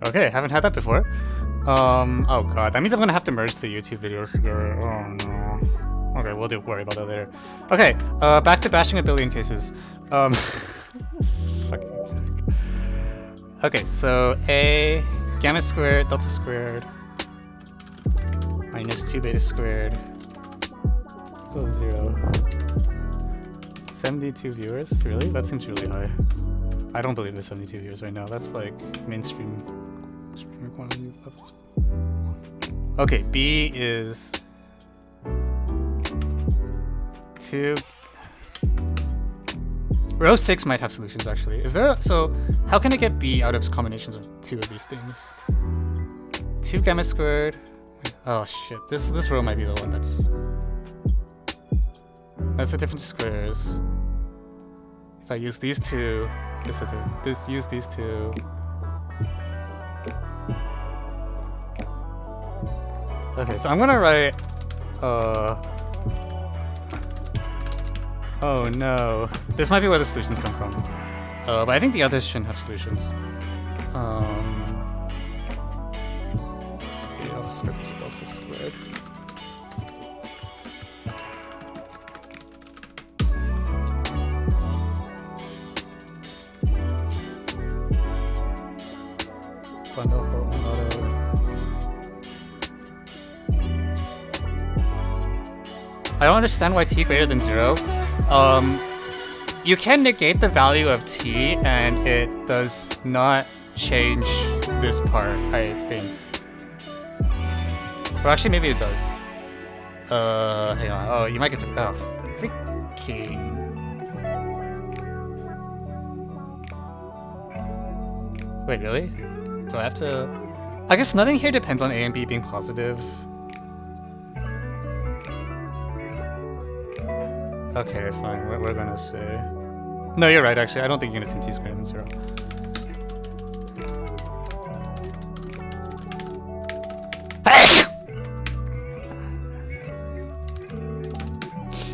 Okay, haven't had that before. Oh god, that means I'm gonna have to merge the YouTube videos together. Oh no. Okay, we'll worry about that later. Okay, back to bashing a billion cases. This fucking gag. Okay, so A, gamma squared, delta squared, minus 2 beta squared, equals 0. 72 viewers? Really? That seems really high. I don't believe there's 72 viewers right now. That's like mainstream streamer quantity levels. Okay, B is 2. Row 6 might have solutions actually. Is there so how can I get B out of combinations of 2 of these things? 2 gamma squared. Oh shit. This row might be the one that's the different squares. If I use these two, use these two. Okay, so I'm gonna write oh no. This might be where the solutions come from. But I think the others shouldn't have solutions. I'll start this delta squared. I don't understand why t greater than 0. You can negate the value of t and it does not change this part, I think. Or actually maybe it does. Hang on. Oh, you might get to freaking. Wait, really? Do I have to? I guess nothing here depends on A and B being positive. Okay, fine. We're gonna say. No, you're right. Actually, I don't think you're gonna see t greater than 0.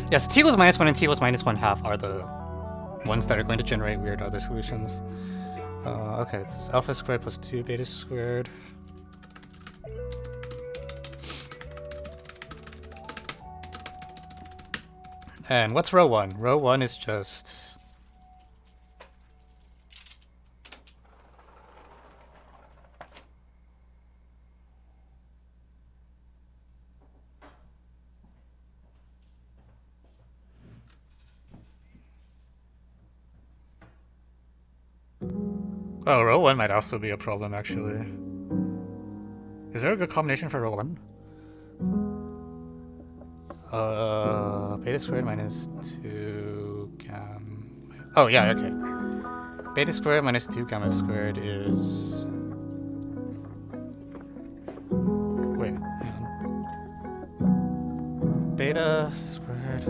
Yes, t equals -1 and t equals -1/2 are the ones that are going to generate weird other solutions. Okay, it's alpha squared plus 2 beta squared. And what's row 1? Row 1 is just... Oh, row 1 might also be a problem, actually. Is there a good combination for row 1? Beta squared minus 2 gamma... Oh, yeah, okay. Beta squared minus 2 gamma squared is... Wait, hang on. Beta squared...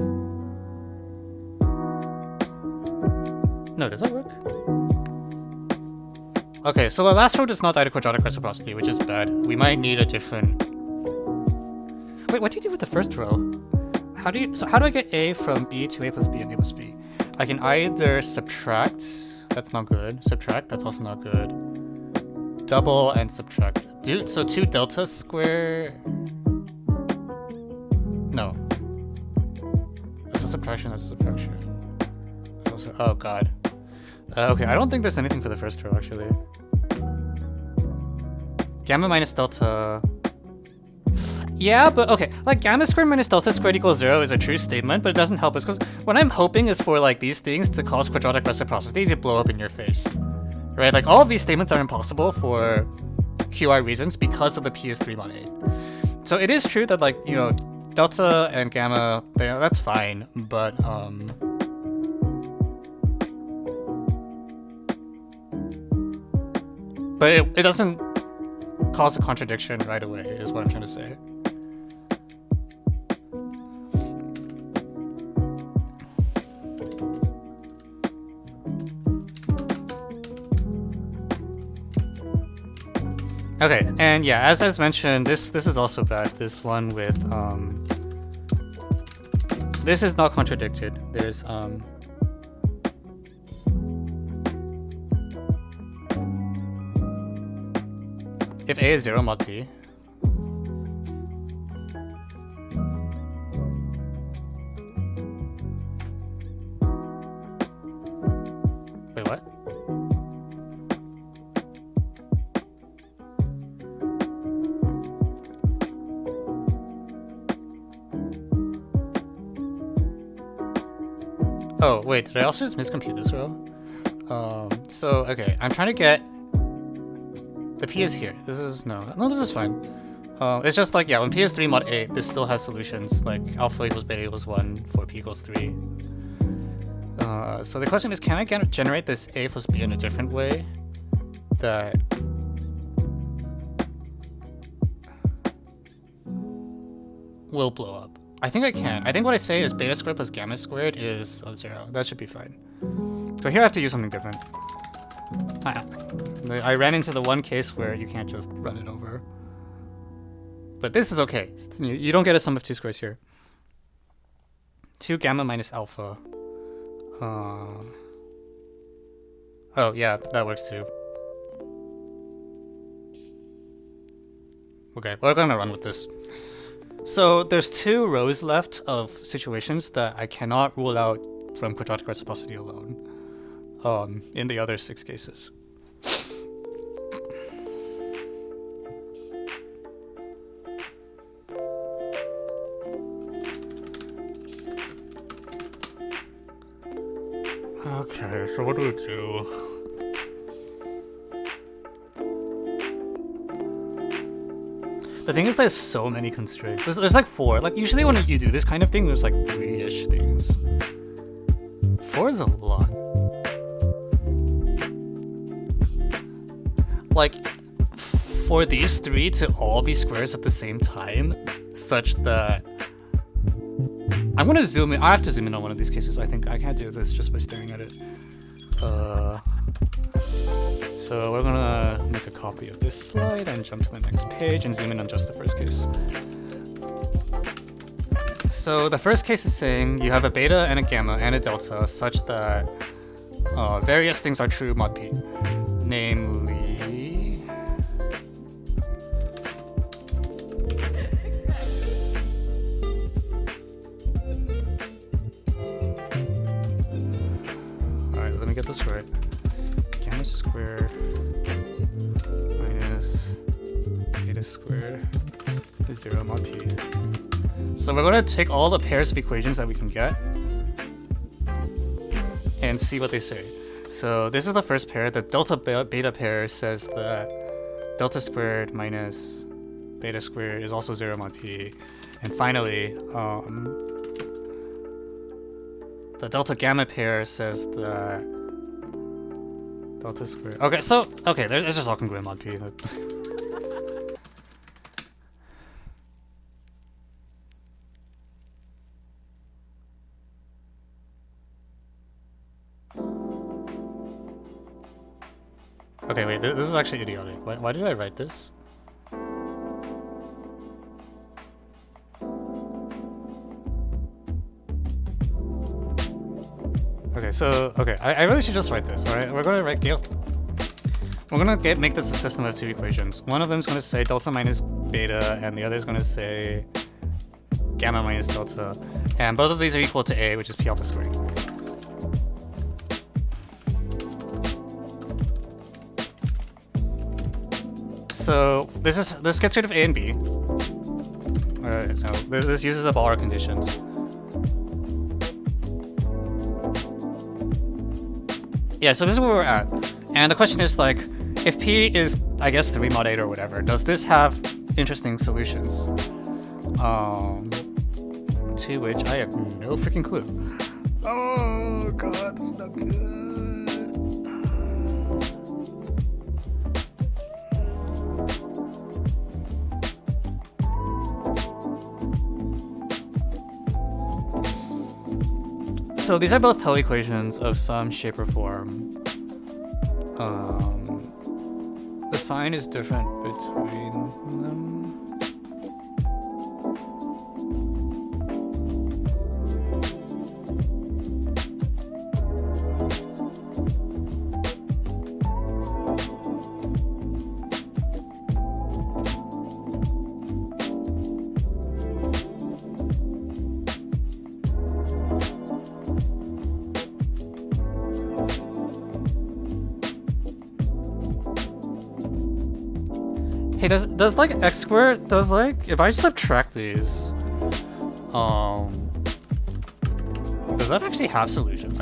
No, does that work? Okay, so the last row does not die to quadratic reciprocity, which is bad. We might need a different... Wait, what do you do with the first row? How do I get A from B to A plus B and A plus B? I can either subtract, that's not good. Subtract, that's also not good. Double and subtract. Dude, so 2 delta square... No. That's a subtraction, that's a subtraction. Oh god. Okay, I don't think there's anything for the first row, actually. Gamma minus delta... Yeah, but okay, like gamma squared minus delta squared equals 0 is a true statement, but it doesn't help us because what I'm hoping is for like these things to cause quadratic reciprocity to blow up in your face. Right? Like all of these statements are impossible for QI reasons because of the PS3 mod 8. So it is true that like, you know, delta and gamma, that's fine, but it doesn't cause a contradiction right away, is what I'm trying to say. Okay, and yeah, as mentioned, this is also bad. This one with this is not contradicted. There's If A is 0, mod B. Wait, what? Oh, wait, did I also just miscompute this row? So, okay, I'm trying to get... The P is here. This is... No, this is fine. It's just like, yeah, when P is 3 mod 8, this still has solutions, like alpha equals beta equals 1 for P equals 3. So the question is, can I generate this A plus B in a different way that... will blow up? I think I can. I think what I say is beta squared plus gamma squared is 0. That should be fine. So here I have to use something different. I ran into the one case where you can't just run it over. But this is okay. You don't get a sum of 2 squares here. 2 gamma minus alpha. Oh yeah, that works too. Okay, we're gonna run with this. So there's 2 rows left of situations that I cannot rule out from quadratic reciprocity alone. In the other 6 cases. Okay, so what do we do? The thing is, there's so many constraints. There's like 4. Like, usually when you do this kind of thing, there's like 3-ish things. 4 is a lot. Like, for these 3 to all be squares at the same time, such that... I'm gonna zoom in. I have to zoom in on one of these cases. I think I can't do this just by staring at it. So we're gonna make a copy of this slide and jump to the next page and zoom in on just the first case. So the first case is saying you have a beta and a gamma and a delta such that various things are true mod P. Namely... Alright, let me get this right. Gamma squared minus beta squared is 0 mod P. So we're going to take all the pairs of equations that we can get and see what they say. So this is the first pair. The delta beta pair says that delta squared minus beta squared is also 0 mod P. And finally, the delta gamma pair says that delta squared... Okay, so... Okay, it's just all congruent mod P. Okay, wait, this is actually idiotic. Why did I write this? Okay, so, okay, I really should just write this, alright? We're gonna write Gale. We're gonna make this a system of 2 equations. One of them is gonna say delta minus beta, and the other is gonna say gamma minus delta. And both of these are equal to A, which is P alpha squared. So this gets rid of A and B. So this uses up all our conditions. Yeah, so this is where we're at. And the question is, like, if P is, I guess, 3 mod 8 or whatever, does this have interesting solutions? To which I have no freaking clue. Oh god, that's not good. So these are both Pell equations of some shape or form. The sign is different between them. Hey, does like x squared, does like, if I subtract these, does that actually have solutions?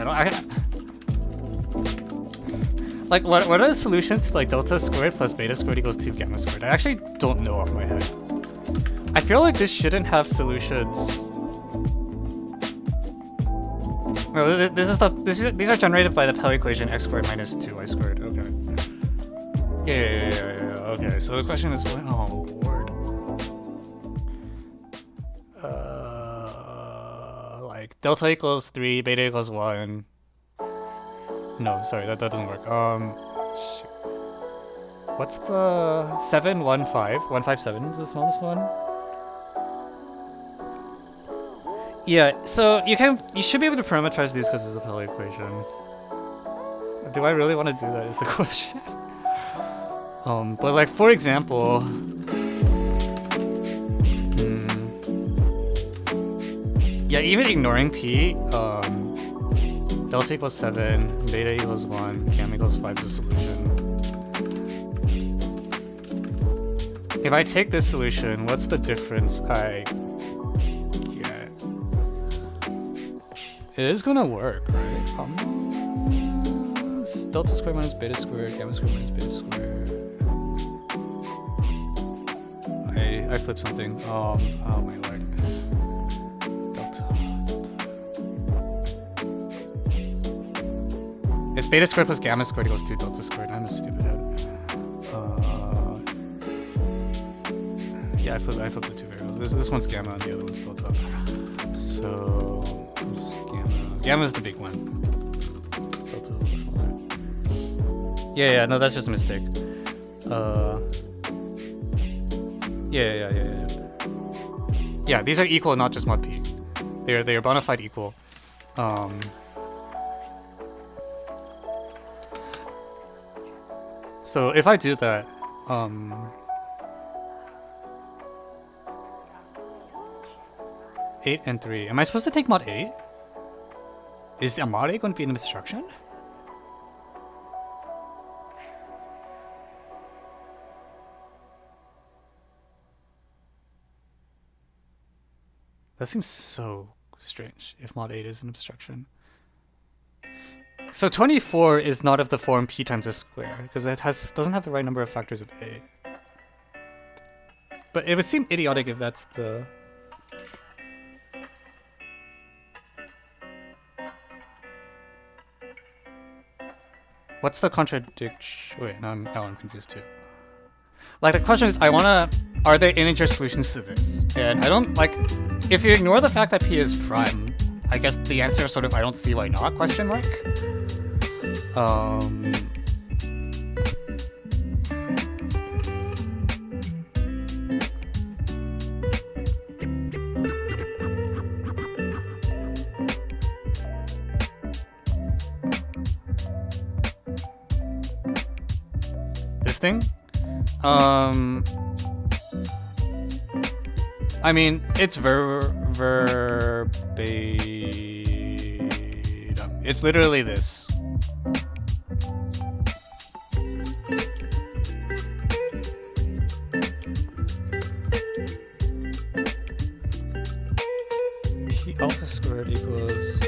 Like, what are the solutions to like delta squared plus beta squared equals 2 gamma squared? I actually don't know off my head. I feel like this shouldn't have solutions. No, these are generated by the Pell equation x squared minus 2y squared. Okay. Yeah. Okay, so the question is, oh lord. Like delta equals 3, beta equals 1. No, sorry, that doesn't work. Shoot. What's the 157 is the smallest one? Yeah, so you should be able to parameterize these because it's a Pell equation. Do I really want to do that is the question. But like for example, yeah, even ignoring P, delta equals 7, beta equals 1, gamma equals 5 is a solution. If I take this solution, what's the difference I get? It is gonna work, right? Delta squared minus beta squared, gamma squared minus beta squared. I flipped something. Oh my lord. Delta. It's beta squared plus gamma squared equals 2 delta squared. I'm a stupid head. Yeah, I flipped the two variables. This one's gamma and the other one's delta. So this is gamma. Gamma is the big one. Delta's a little smaller. Yeah, no, that's just a mistake. Yeah, these are equal, not just mod P. They are bona fide equal. So if I do that, 8 and 3. Am I supposed to take mod 8? Is a mod 8 going to be an obstruction? That seems so strange if mod 8 is an obstruction. So 24 is not of the form p times a square because it doesn't have the right number of factors of a. But it would seem idiotic if that's the... What's the contradiction? Wait, now I'm confused too. Like the question is, are there integer solutions to this? And I don't like, if you ignore the fact that p is prime, I guess the answer is sort of I don't see why not, question mark? This thing? I mean, it's verbatim. It's literally this. P alpha squared equals...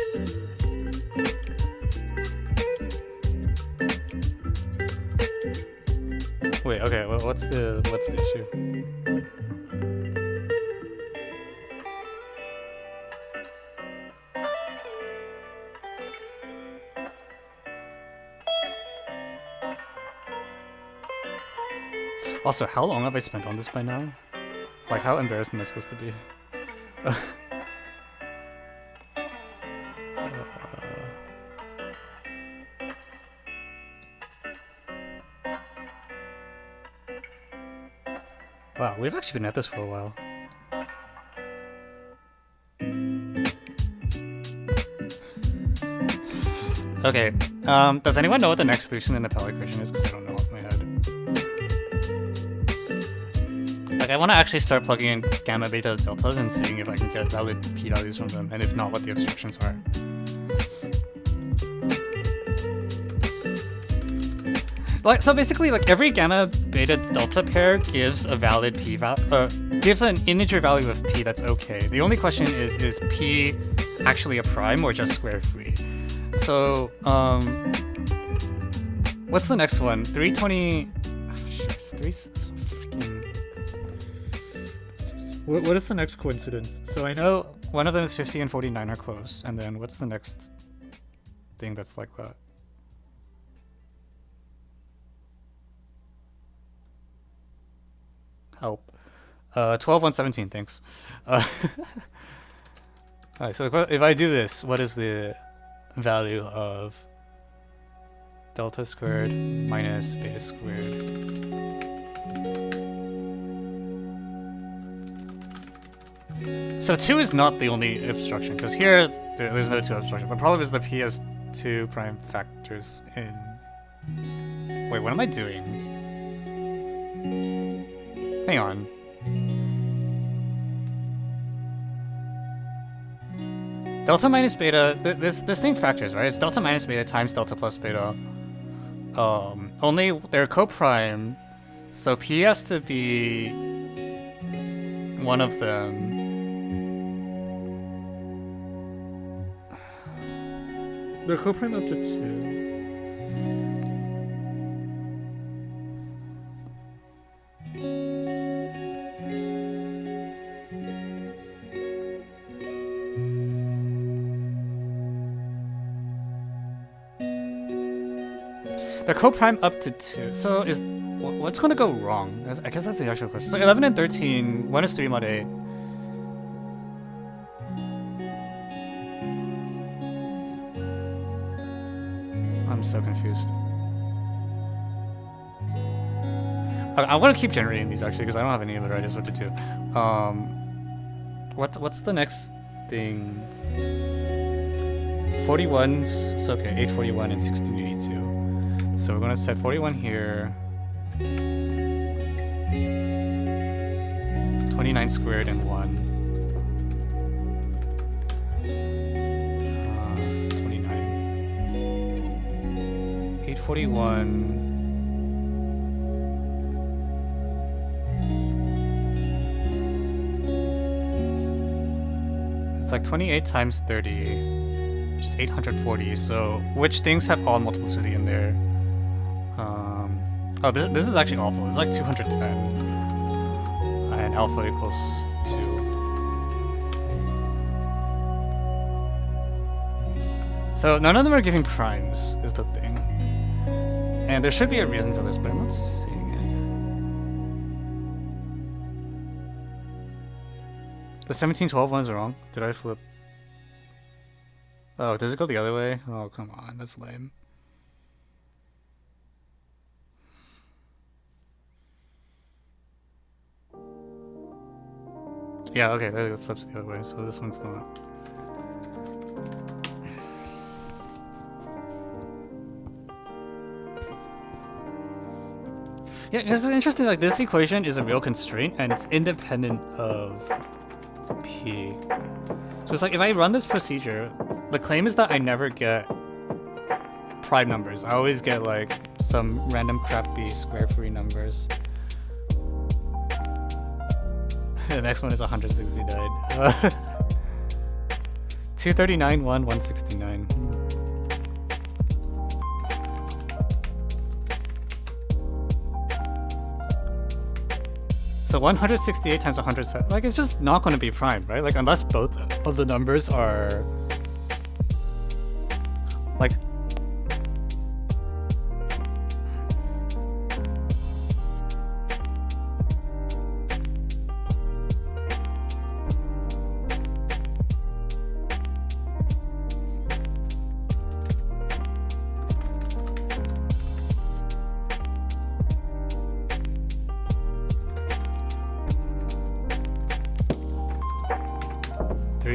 Wait, okay, what's the issue? Also, how long have I spent on this by now? Like, how embarrassed am I supposed to be? Wow, we've actually been at this for a while. Okay, does anyone know what the next solution in the Pell equation is? Because I don't know off my head. Like, I want to actually start plugging in gamma, beta, deltas and seeing if I can get valid p values from them, and if not, what the obstructions are. Like, so basically, like every gamma beta delta pair gives a valid p gives an integer value of p that's okay. The only question is p actually a prime or just square free? So what's the next one? 320. What is the next coincidence? So I know one of them is 50 and 49 are close, and then what's the next thing that's like that? Help. 12, 117, thanks. Alright, so if I do this, what is the value of delta squared minus beta squared? So 2 is not the only obstruction, because here there's no 2 obstruction. The problem is the p has 2 prime factors in... Wait, what am I doing? Hang on. Delta minus beta, this thing factors, right? It's delta minus beta times delta plus beta. Only they're co-prime, so p has to be one of them. They're co-prime up to 2. They're co-prime up to 2. So is what's gonna go wrong? I guess that's the actual question. So 11 and 13, 1 is 3 mod 8. I'm so confused. I want to keep generating these actually because I don't have any other ideas what to do. What's the next thing? 41's so okay, 841 and 1682. So we're gonna set 41 here. 29 squared and 1. 841. It's like 28 times 30, which is 840. So which things have all multiplicity in there? Oh, this is actually awful. It's like 210, and alpha equals 2. So none of them are giving primes, is the thing. And there should be a reason for this, but I'm not seeing it. The 1712 one is wrong. Did I flip? Oh, does it go the other way? Oh, come on. That's lame. Yeah, okay, that flips the other way, so this one's not. Yeah, this is interesting, like this equation is a real constraint and it's independent of p. So it's like if I run this procedure, the claim is that I never get prime numbers. I always get like some random crappy square free numbers. The next one is 169. 239, 169. So 168 times 100, like it's just not going to be prime, right? Like unless both of the numbers are like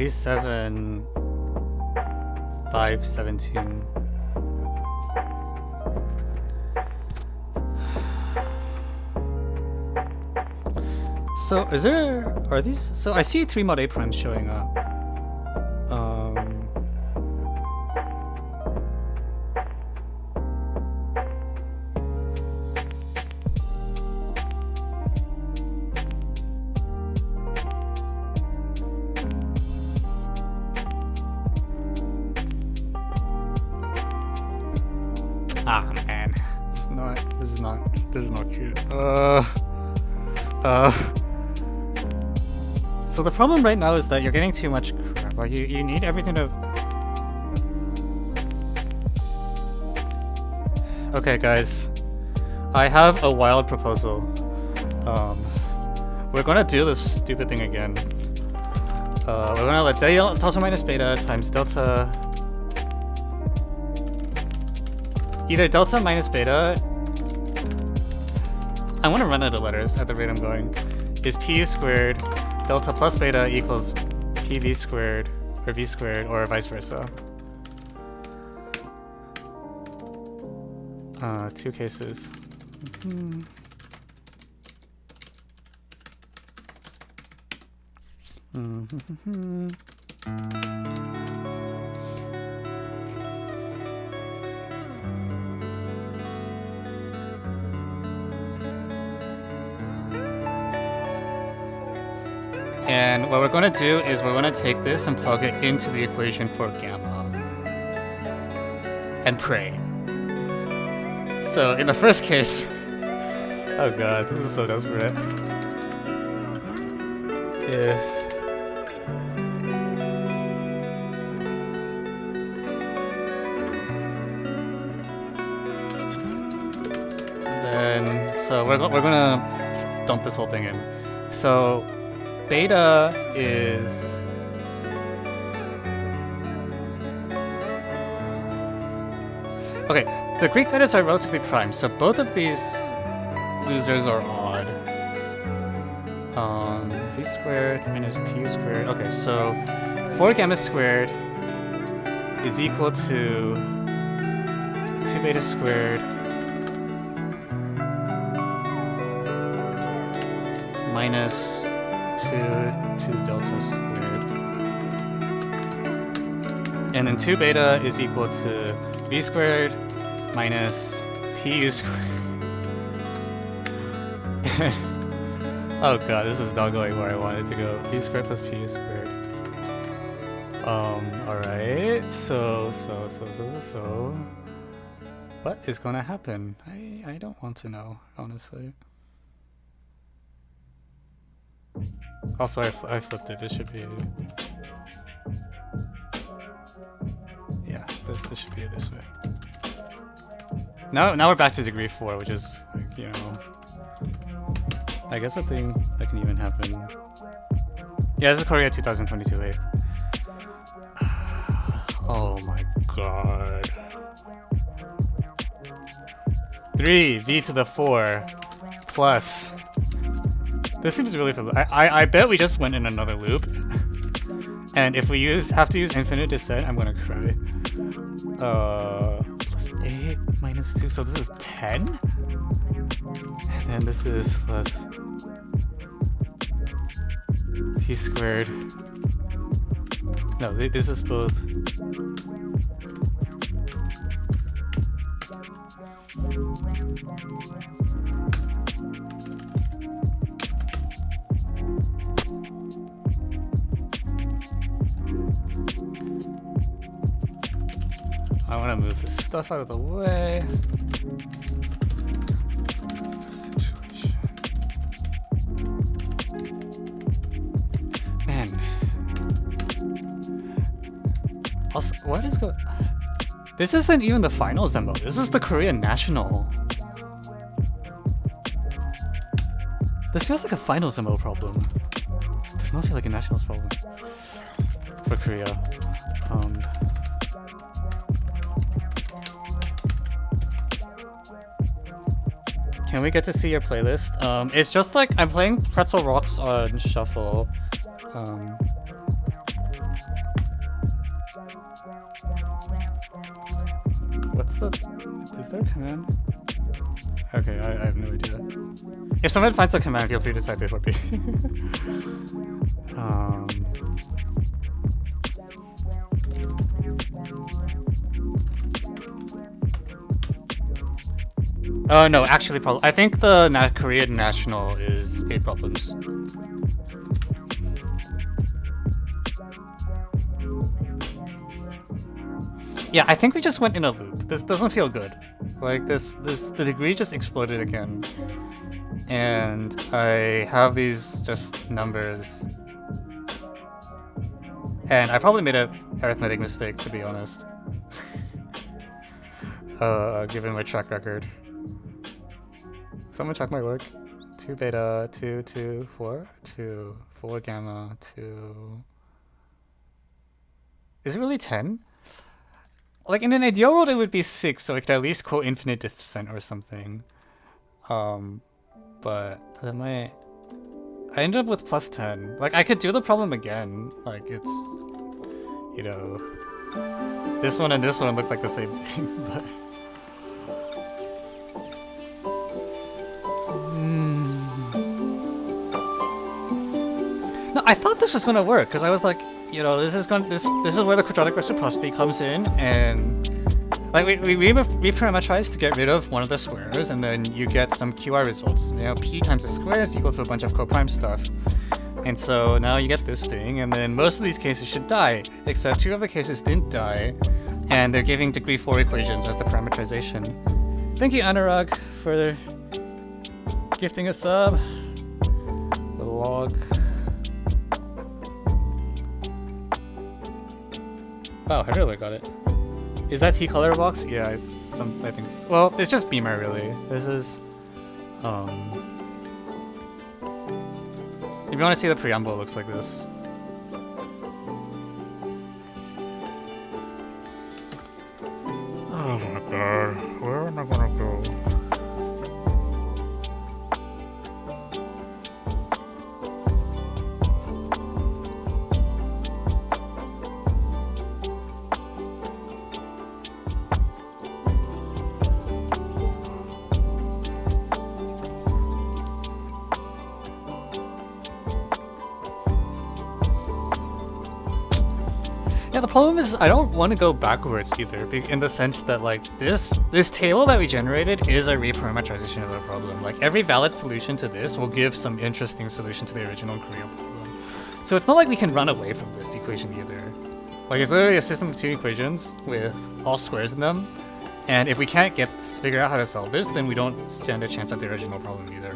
seven 517. So are these, so I see 3 mod A primes showing up. Ah, man. This is not cute. So the problem right now is that you're getting too much crap. Like, you need everything to... Okay, guys. I have a wild proposal. We're gonna do this stupid thing again. We're gonna let delta minus beta times delta... Either delta minus beta... I want to run out of letters at the rate I'm going. Is p squared delta plus beta equals pv squared, or v squared, or vice versa. Two cases. And what we're going to do is we're going to take this and plug it into the equation for gamma. And pray. So in the first case... Oh god, this is so desperate. If... Then... So we're gonna dump this whole thing in. So... Beta is... Okay, the Greek letters are relatively prime, so both of these losers are odd. V squared minus p squared. Okay, so 4 gamma squared is equal to 2 beta squared minus 2 delta squared. And then 2 beta is equal to v squared minus pu squared. Oh god, this is not going where I wanted to go. V squared plus pu squared. Alright, so what is gonna happen? I don't want to know, honestly. Also, I flipped it. It should be... Yeah, this should be this way. Now we're back to degree 4, which is, like, you know... I guess a thing that can even happen. Yeah, this is Korea 2022 late. Oh my god. 3 v to the 4 plus... This seems really familiar. I bet we just went in another loop. And if we have to use infinite descent, I'm gonna cry. Plus 8 minus 2, so this is 10? And then this is plus p squared. No, this is both. I want to move this stuff out of the way. Situation. Man. Also, what is going? This isn't even the finals MO. This is the Korean national. This feels like a finals MO problem. This does not feel like a nationals problem for Korea. Can we get to see your playlist? It's just like I'm playing Pretzel Rocks on shuffle. What's the... Is there a command? Okay, I have no idea. If someone finds the command, feel free to type it for me. No, actually, I think the Korean national is 8 problems. Yeah, I think we just went in a loop. This doesn't feel good. Like the degree just exploded again. And I have these just numbers. And I probably made a arithmetic mistake, to be honest. Given my track record. Someone check my work. 2 beta, 2, 2, 4, 2, 4 gamma, 2... Is it really 10? Like, in an ideal world it would be 6, so I could at least quote infinite descent or something. But I ended up with plus 10. Like, I could do the problem again. Like, it's... You know... This one and this one look like the same thing, but... No, I thought this was gonna work, because I was like, you know, this is where the quadratic reciprocity comes in, and like we reparameterize to get rid of one of the squares, and then you get some QI results. You know, p times the square is equal to a bunch of coprime stuff, and so now you get this thing, and then most of these cases should die, except 2 of the cases didn't die, and they're giving degree 4 equations as the parameterization. Thank you, Anurag, for gifting a sub. The log. Wow, I really got it. Is that T-color box? Yeah, I think so. Well, it's just Beamer, really. This is... If you want to see the preamble, it looks like this. Oh my god, where am I gonna go? The problem is I don't want to go backwards either, in the sense that like this table that we generated is a reparameterization of the problem. Like every valid solution to this will give some interesting solution to the original Korean problem. So it's not like we can run away from this equation either. Like it's literally a system of 2 equations with all squares in them, and if we can't figure out how to solve this, then we don't stand a chance at the original problem either,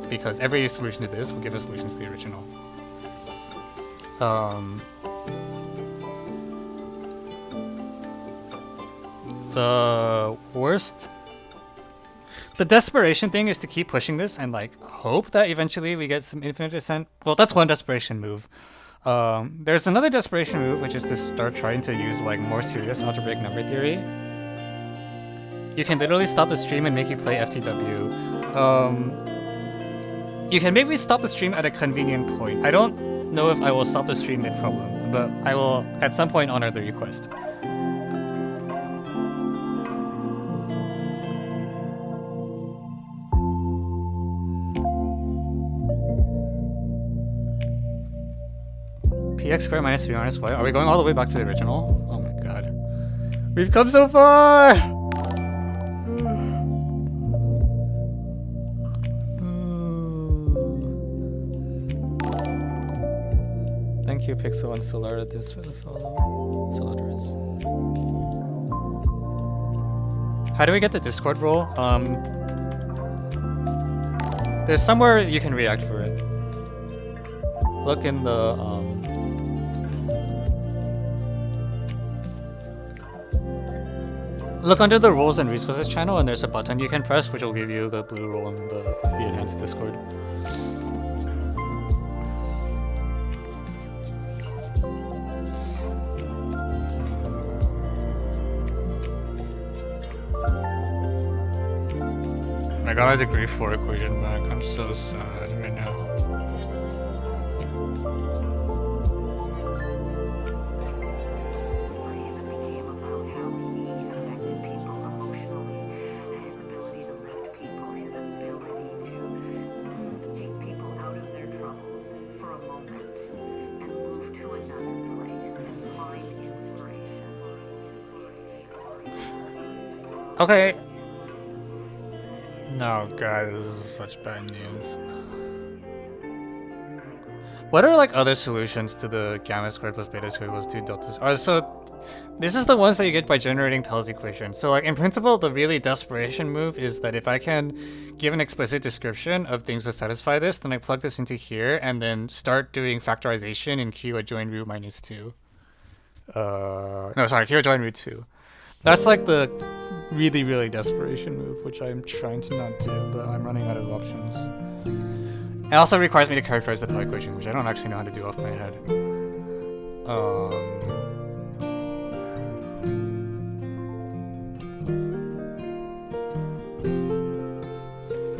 because every solution to this will give us solutions to the original. The desperation thing is to keep pushing this and like hope that eventually we get some infinite descent. Well, that's one desperation move. There's another desperation move, which is to start trying to use like more serious algebraic number theory. You can literally stop the stream and make you play FTW. You can maybe stop the stream at a convenient point. I don't know if I will stop the stream mid-problem, but I will at some point honor the request. Px squared minus 3 minus y. Are we going all the way back to the original? Oh my god. We've come so far! Thank you, Pixel and Solaris, for the follow. Solaris. How do we get the Discord role? There's somewhere you can react for it. Look in the, look under the Roles and Resources channel, and there's a button you can press which will give you the blue role in the enhanced Discord. I got a degree 4 equation back. I'm so sad right now. Okay. No, God, this is such bad news. What are like other solutions to the gamma squared plus beta squared equals 2 delta? So This is the ones that you get by generating Pell's equation. So like in principle, the really desperation move is that if I can give an explicit description of things that satisfy this, then I plug this into here and then start doing factorization in Q adjoint root minus 2. No, sorry, Q adjoint root 2. That's like the really, really desperation move, which I'm trying to not do, but I'm running out of options. It also requires me to characterize the Pell equation, which I don't actually know how to do off my head.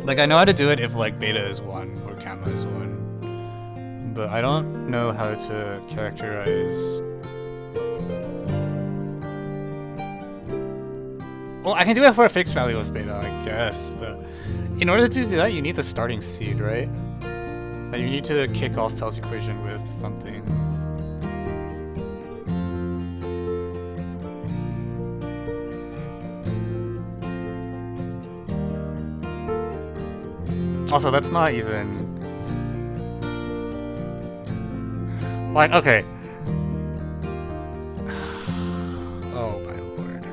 Like, I know how to do it if, like, beta is 1 or gamma is 1. But I don't know how to characterize... Well, I can do it for a fixed value of beta, I guess, but... In order to do that, you need the starting seed, right? Like, you need to kick off Pell's equation with something. Also, that's not even... Like, okay. Oh, my lord.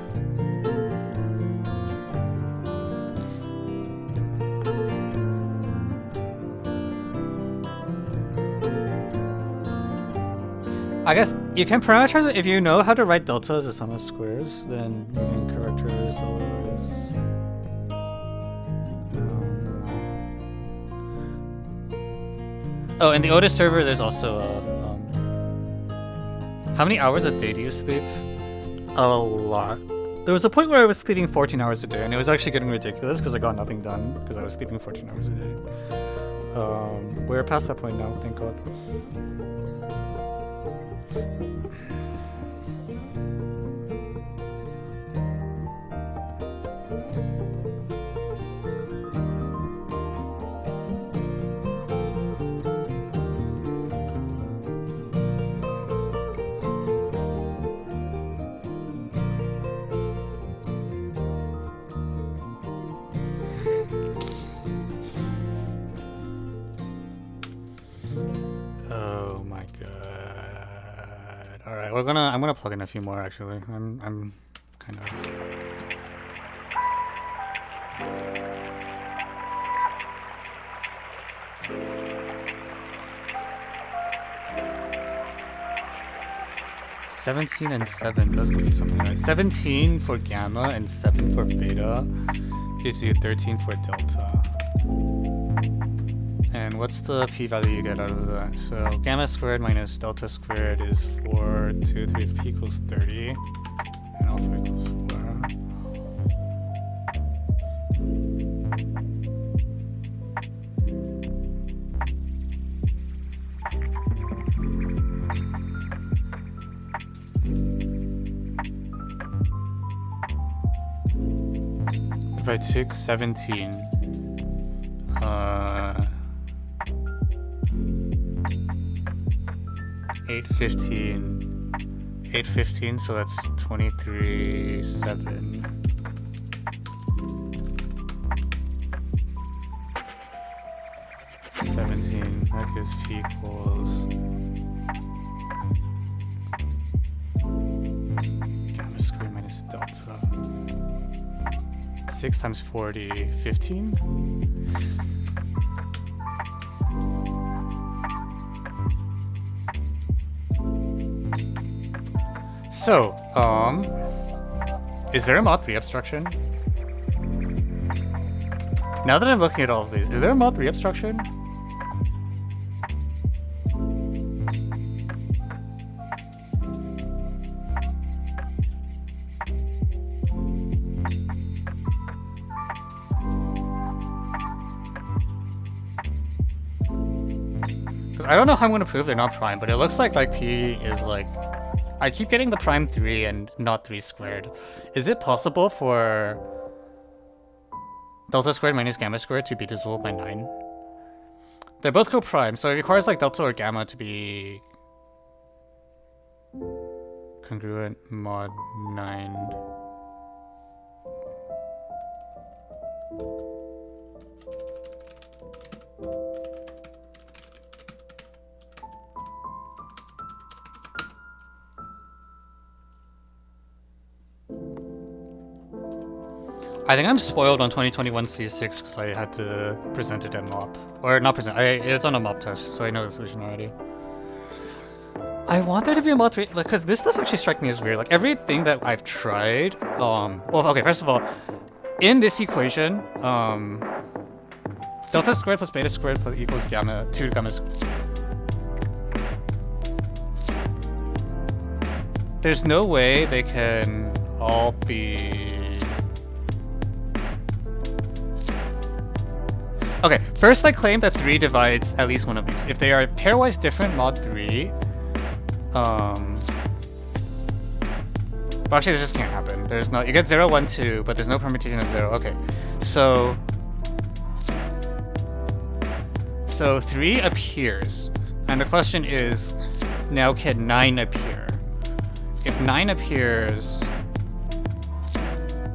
I guess you can parameterize it if you know how to write delta as a sum of squares, then you can characterize otherwise. Oh, in the Otis server, there's also how many hours a day do you sleep? A lot. There was a point where I was sleeping 14 hours a day, and it was actually getting ridiculous because I got nothing done because I was sleeping 14 hours a day. We're past that point now, thank God. I'm gonna plug in a few more actually. I'm kind of... $17 and 7 does give you something, right? 17 for gamma and 7 for beta gives you 13 for delta. And what's the p-value you get out of that? So gamma squared minus delta squared is 4, 2, 3 of p equals 30, and alpha equals 4. If I took 17, 815, so that's 23, 7. That gives p equals gamma squared minus delta. 6 times 40, 15? So, is there a mod 3 obstruction? Now that I'm looking at all of these, is there a mod 3 obstruction? Because I don't know how I'm going to prove they're not prime, but it looks like P is like... I keep getting the prime 3 and not 3 squared. Is it possible for delta squared minus gamma squared to be divisible by 9? They both go prime, so it requires like delta or gamma to be congruent mod 9. I think I'm spoiled on 2021 C6 because I had to present it at MOP. Or not present, it's on a MOP test, so I know the solution already. I want there to be a mod 3, like, because this does actually strike me as weird. Like, everything that I've tried, well, okay, first of all, in this equation, delta squared plus beta squared equals gamma, 2 gamma squared. There's no way they can all be... Okay, first I claim that 3 divides at least one of these. If they are pairwise different, mod 3... Well, actually, this just can't happen. There's no... You get 0, 1, 2, but there's no permutation of 0. Okay, so... So 3 appears. And the question is, now can 9 appear? If 9 appears...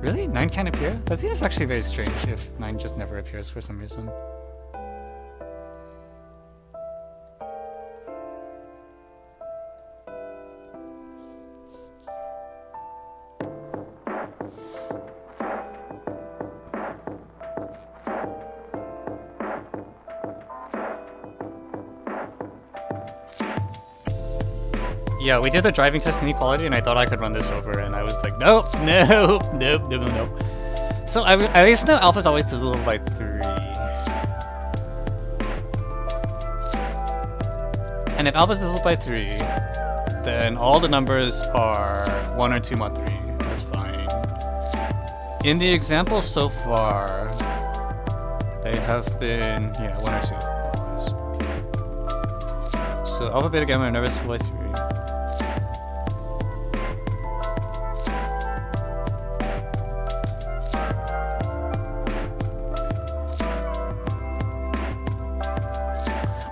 Really? 9 can't appear? That seems actually very strange if 9 just never appears for some reason. Yeah, we did the driving test inequality and I thought I could run this over and I was like, nope, nope, nope, nope, nope. So at least now alpha's always divisible by 3. And if alpha's divisible by 3, then all the numbers are 1 or 2 mod 3. That's fine. In the example so far, they have been, yeah, 1 or 2. So alpha, beta, gamma are never divisible by 3.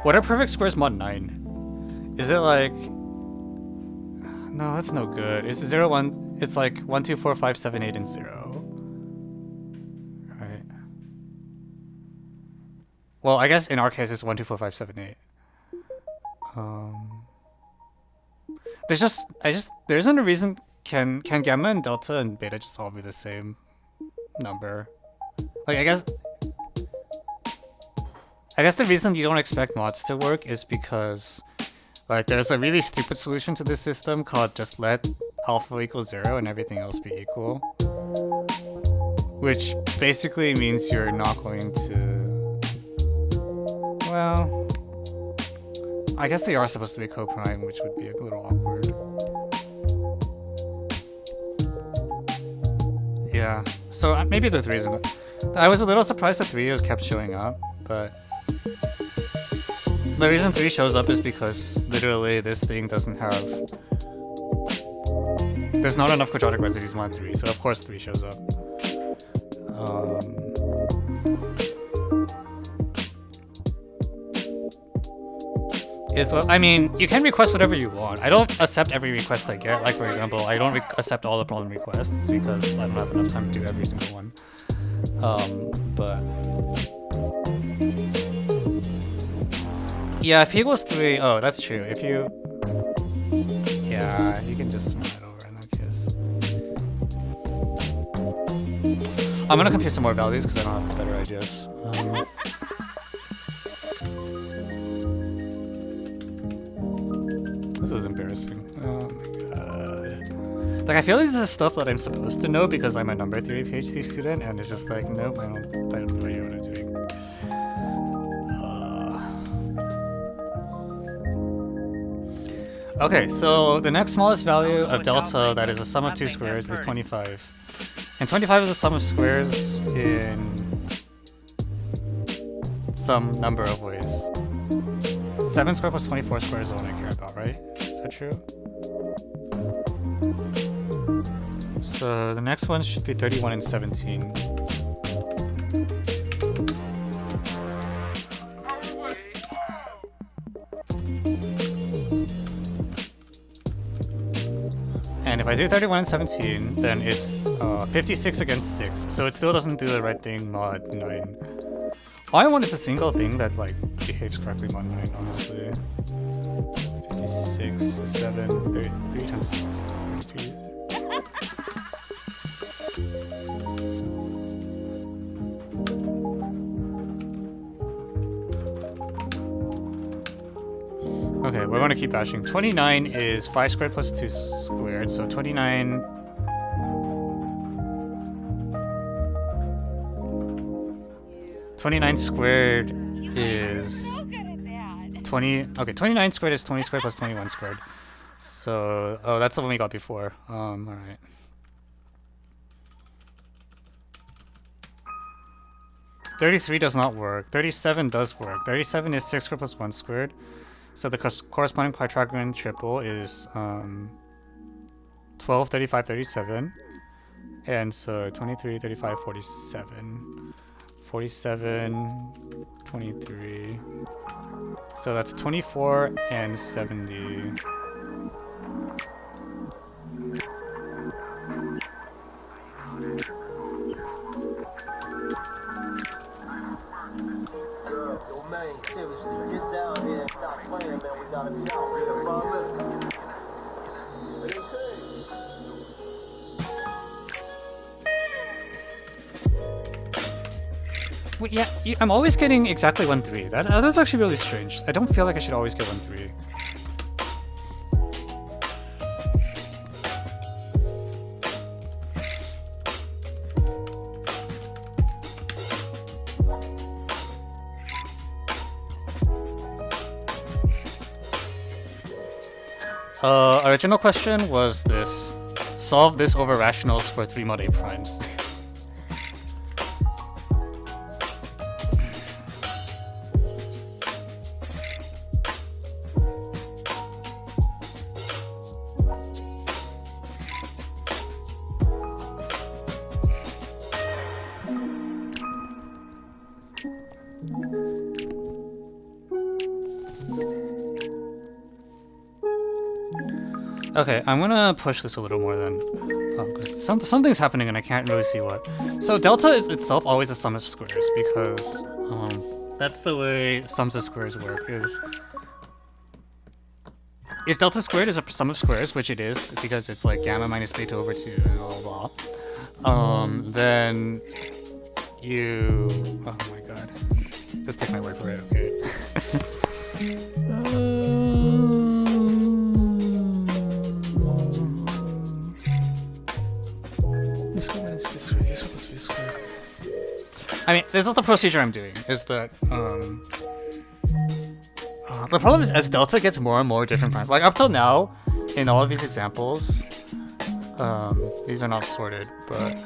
What are perfect squares mod 9? Is it like... No, that's no good. It's 0, 1... It's like 1, 2, 4, 5, 7, 8, and 0. Right. Well, I guess in our case it's 1, 2, 4, 5, 7, 8. There isn't a reason... Can gamma and delta and beta just all be the same number? Like, I guess the reason you don't expect mods to work is because, like, there's a really stupid solution to this system called just let alpha equal 0 and everything else be equal. Which basically means you're not going to... Well... I guess they are supposed to be co-prime, which would be a little awkward. Yeah, so maybe the 3 isn't... I was a little surprised that 3 kept showing up, but... The reason 3 shows up is because literally this thing doesn't have... There's not enough quadratic residues mod 3, so of course 3 shows up. Well, I mean, you can request whatever you want. I don't accept every request I get. Like, for example, I don't accept all the problem requests because I don't have enough time to do every single one. But... Yeah, if p equals 3, oh, that's true. If you... Yeah, you can just smooth it over in that case. I'm gonna compute some more values because I don't have better ideas. This is embarrassing. Oh my god. Like, I feel like this is stuff that I'm supposed to know because I'm a number theory PhD student, and it's just like, nope, I have no idea what I'm doing. Okay, so the next smallest value of delta that is a sum of 2 squares is 25. And 25 is a sum of squares in some number of ways. 7 squared plus 24 squared is the one I care about, right? Is that true? So the next one should be 31 and 17. And if I do 31 and 17, then it's 56 against 6, so it still doesn't do the right thing mod 9. All I want is a single thing that, like, behaves correctly mod 9, honestly. 56, 7, 3 times 6, 32. Okay, we're gonna keep bashing. 29 is 5 squared plus 2 squared, so 29... $29 squared is 20. Okay, 29 squared is 20 squared plus 21 squared. So, oh, that's the one we got before. All right. $33 does not work. $37 does work. $37 is 6 squared plus 1 squared. So the corresponding Pythagorean triple is 12, 35, 37. And so 23, 35, 47. 47, 23. So that's 24 and 70. Wait, yeah, I'm always getting exactly 1-3. That's actually really strange. I don't feel like I should always get 1-3. Original question was this. Solve this over rationals for 3 mod A primes. Okay, I'm gonna push this a little more then. Because something's happening and I can't really see what. So delta is itself always a sum of squares because that's the way sums of squares work. Is if delta squared is a sum of squares, which it is because it's like gamma minus beta over 2 and blah blah blah, then you... Oh my god. Just take my word for it, okay? I mean, this is the procedure I'm doing, is that, the problem is as delta gets more and more different primes, like up till now, in all of these examples, these are not sorted, but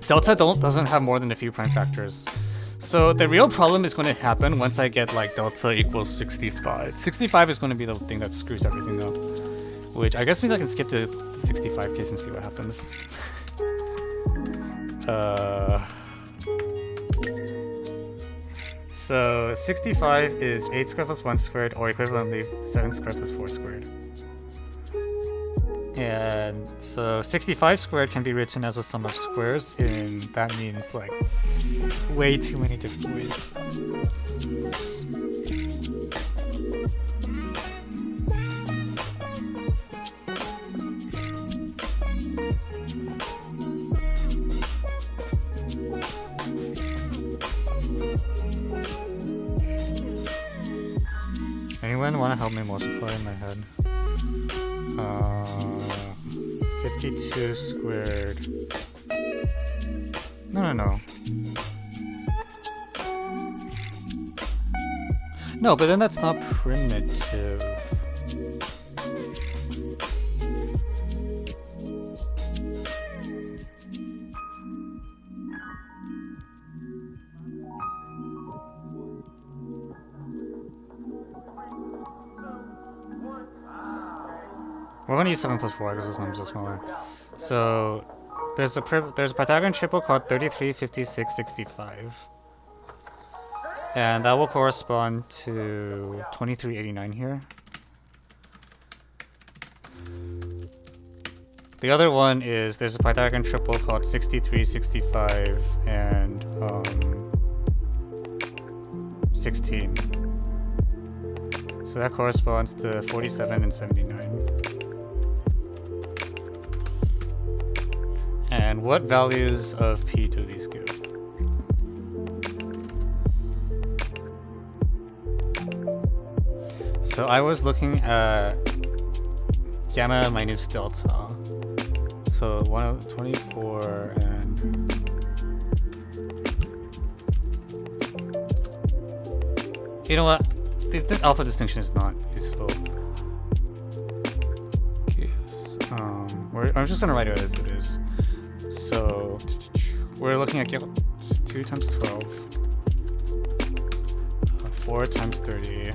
delta doesn't have more than a few prime factors. So the real problem is going to happen once I get like delta equals 65. 65 is going to be the thing that screws everything up. Which I guess means I can skip to the 65 case and see what happens. So 65 is 8 squared plus 1 squared, or equivalently 7 squared plus 4 squared. And so 65 squared can be written as a sum of squares, and that means like way too many different ways. Anyone want to help me multiply in my head? 52 squared. No. No, but then that's not primitive. We're gonna use 7 plus 4 because those numbers are smaller. So there's a Pythagorean triple called 33, 56, 65. And that will correspond to 2389 here. The other one is there's a Pythagorean triple called 63, 65, and 16. So that corresponds to 47 and 79. And what values of p do these give? So I was looking at gamma minus delta. So 24 and you know what? This alpha distinction is not useful. Okay, I'm just gonna write it as it is. So we're looking at 2 times 12, 4 times 30.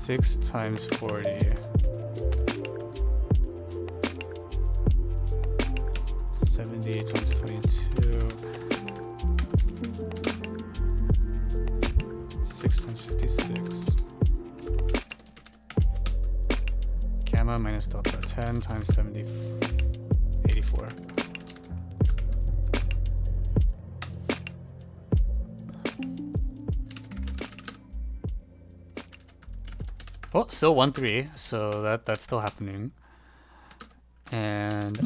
6 times 40. 70 times 22. 6 times 56. Gamma minus delta. 10 times 70. 84. Oh, still 1, 3, so that's still happening. And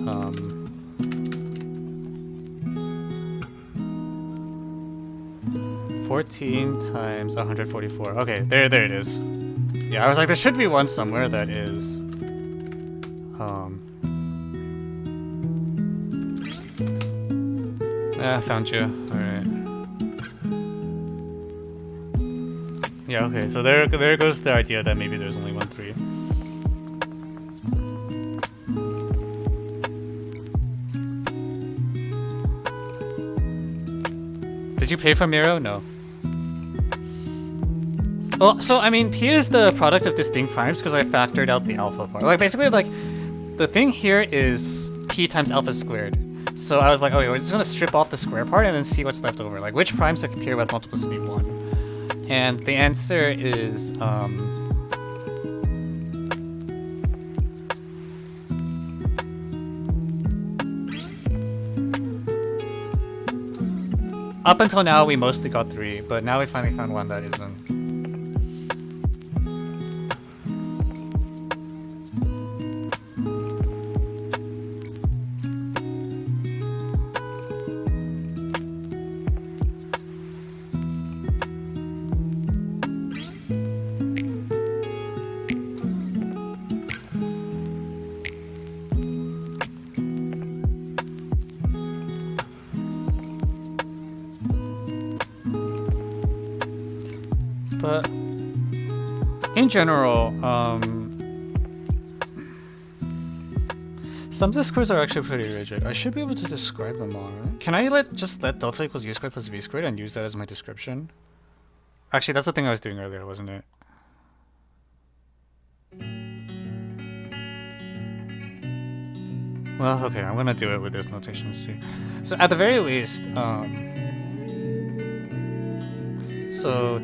14 times 144. Okay, there it is. Yeah, I was like, there should be one somewhere that is. I found you. All right. Yeah, okay, so there goes the idea that maybe there's only 1, 3. Did you pay for Miro? No. Well, so I mean, P is the product of distinct primes because I factored out the alpha part. Like, basically, like, the thing here is P times alpha squared. So I was like, okay, we're just gonna strip off the square part and then see what's left over. Like, which primes appear with multiplicity 1? And the answer is, up until now, we mostly got 3, but now we finally found one that isn't. But in general, some discords are actually pretty rigid. I should be able to describe them all, right? Can I just let delta equals u squared plus v squared and use that as my description? Actually, that's the thing I was doing earlier, wasn't it? Well, okay, I'm gonna do it with this notation to see. So at the very least, so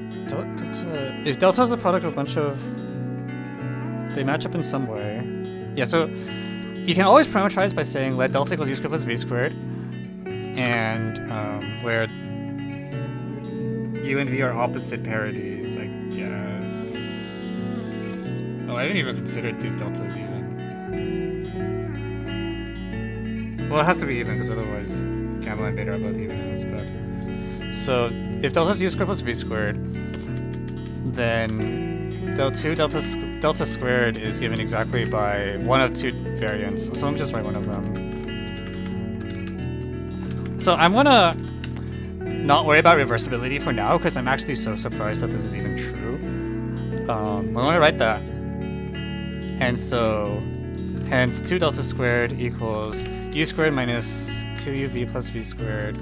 if delta is the product of a bunch of, they match up in some way. Yeah, so you can always parameterize by saying let delta equals u squared plus v squared, and where u and v are opposite parities, I guess. Oh, I didn't even consider if delta is even. Well, it has to be even because otherwise gamma and beta are both even, and that's bad. So if delta is u squared plus v squared, then delta squared is given exactly by one of 2 variants. So let me just write one of them. So I'm gonna not worry about reversibility for now because I'm actually so surprised that this is even true. I'm gonna write that. And so hence 2 delta squared equals u squared minus 2uv plus v squared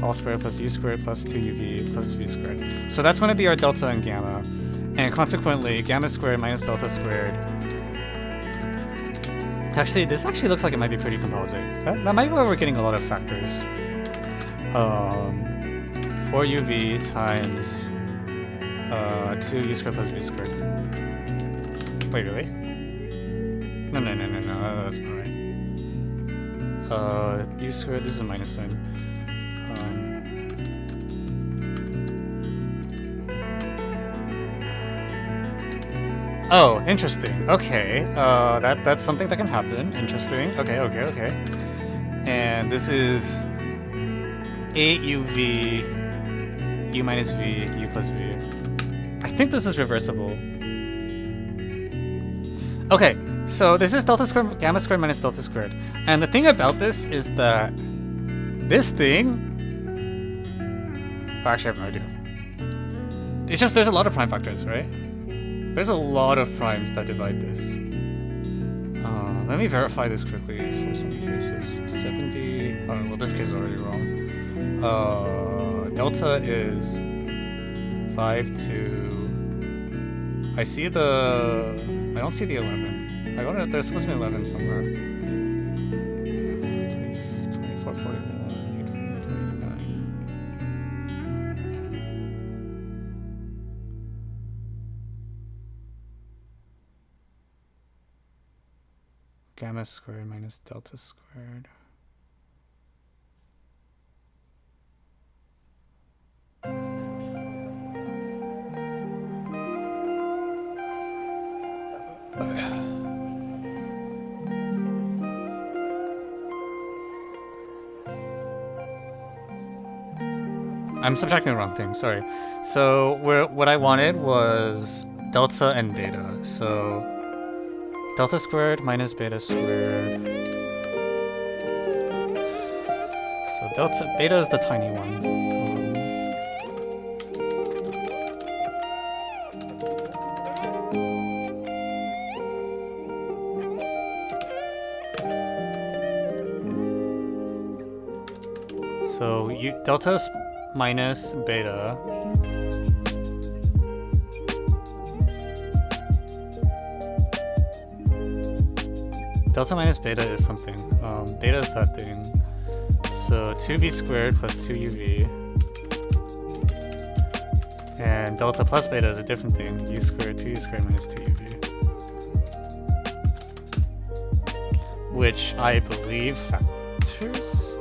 all squared plus u squared plus 2uv plus v squared. So that's going to be our delta and gamma. And consequently, gamma squared minus delta squared. Actually, this actually looks like it might be pretty composite. That might be why we're getting a lot of factors. 4uv times 2u squared plus v squared. Wait, really? No, that's not right. U squared, this is a minus sign. Oh, interesting. Okay. That's something that can happen. Interesting. Okay. And this is 8uv u minus v, u plus v. I think this is reversible. Okay, so this is delta squared, gamma squared minus delta squared. And the thing about this is that this thing... Oh, actually, I have no idea. It's just there's a lot of prime factors, right? There's a lot of primes that divide this. Let me verify this quickly for some cases. 70... Oh, well, this case is already wrong. Delta is 5 to... I see the... I don't see the 11. I got it. There's supposed to be 11 somewhere. 24, 41, 8, 29. Gamma squared minus delta squared. I'm subtracting the wrong thing, sorry. So what I wanted was delta and beta. So delta squared minus beta squared. So beta is the tiny one. So delta minus beta. Delta minus beta is something. Beta is that thing. So 2v squared plus 2uv. And delta plus beta is a different thing. U squared, 2u squared minus 2uv. Which I believe factors.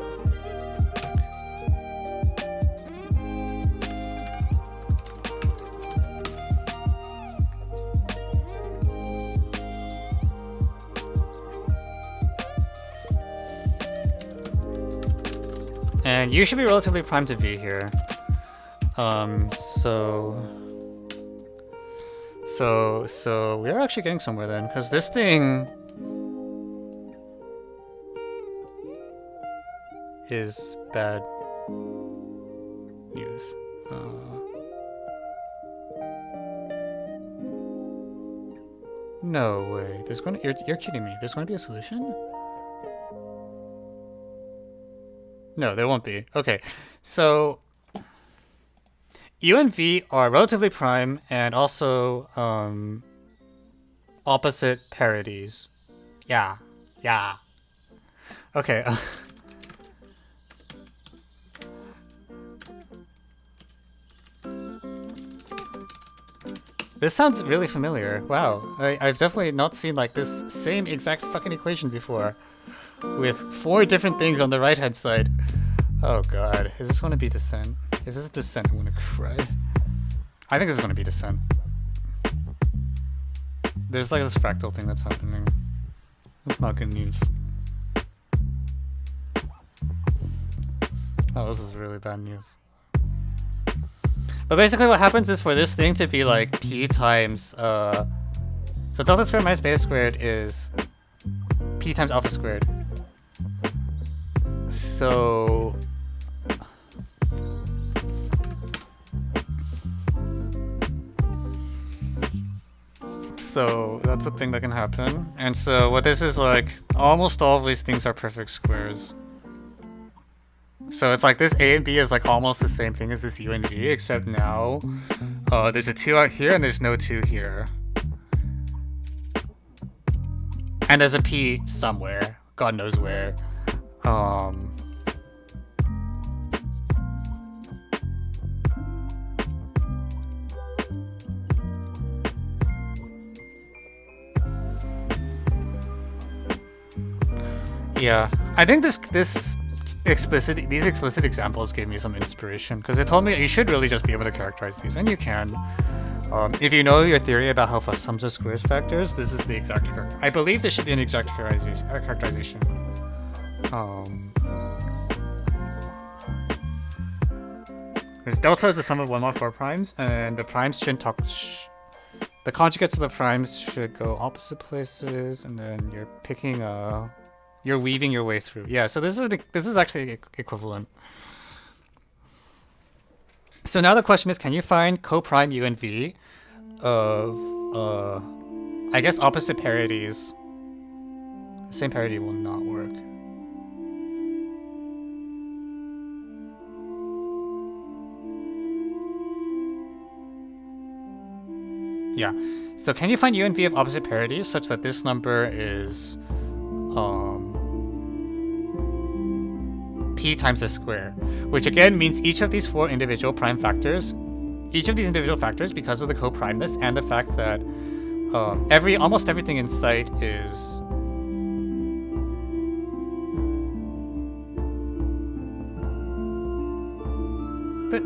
And U should be relatively prime to V here. So we're actually getting somewhere then, because this thing is bad news. No way. You're kidding me. There's going to be a solution? No, there won't be. Okay, so U and V are relatively prime and also opposite parities. Yeah. Okay. This sounds really familiar. Wow, I've definitely not seen like this same exact fucking equation before. With 4 different things on the right hand side. Oh god, is this going to be descent? If this is descent, I'm going to cry. I think this is going to be descent. There's like this fractal thing that's happening. It's not good news. Oh, this is really bad news. But basically what happens is for this thing to be like p times, so delta squared minus beta squared is p times alpha squared. So that's a thing that can happen. And so what this is like, almost all of these things are perfect squares. So it's like this A and B is like almost the same thing as this U and V, except now there's a 2 out here and there's no 2 here. And there's a P somewhere, God knows where. Yeah, I think these explicit examples gave me some inspiration, because it told me you should really just be able to characterize these, and you can. If you know your theory about how sums of squares factors, this is the exact. I believe this should be an exact characterization. Because delta is the sum of 1 mod 4 primes, and the primes shouldn't talk. The conjugates of the primes should go opposite places, and then you're picking you're weaving your way through. Yeah, so this is actually equivalent. So now the question is, can you find co-prime u and v of I guess opposite parities? The same parity will not work. Yeah, so can you find u and v of opposite parities such that this number is p times s square, which again means each of these 4 individual prime factors, because of the co-primeness and the fact that almost everything in sight is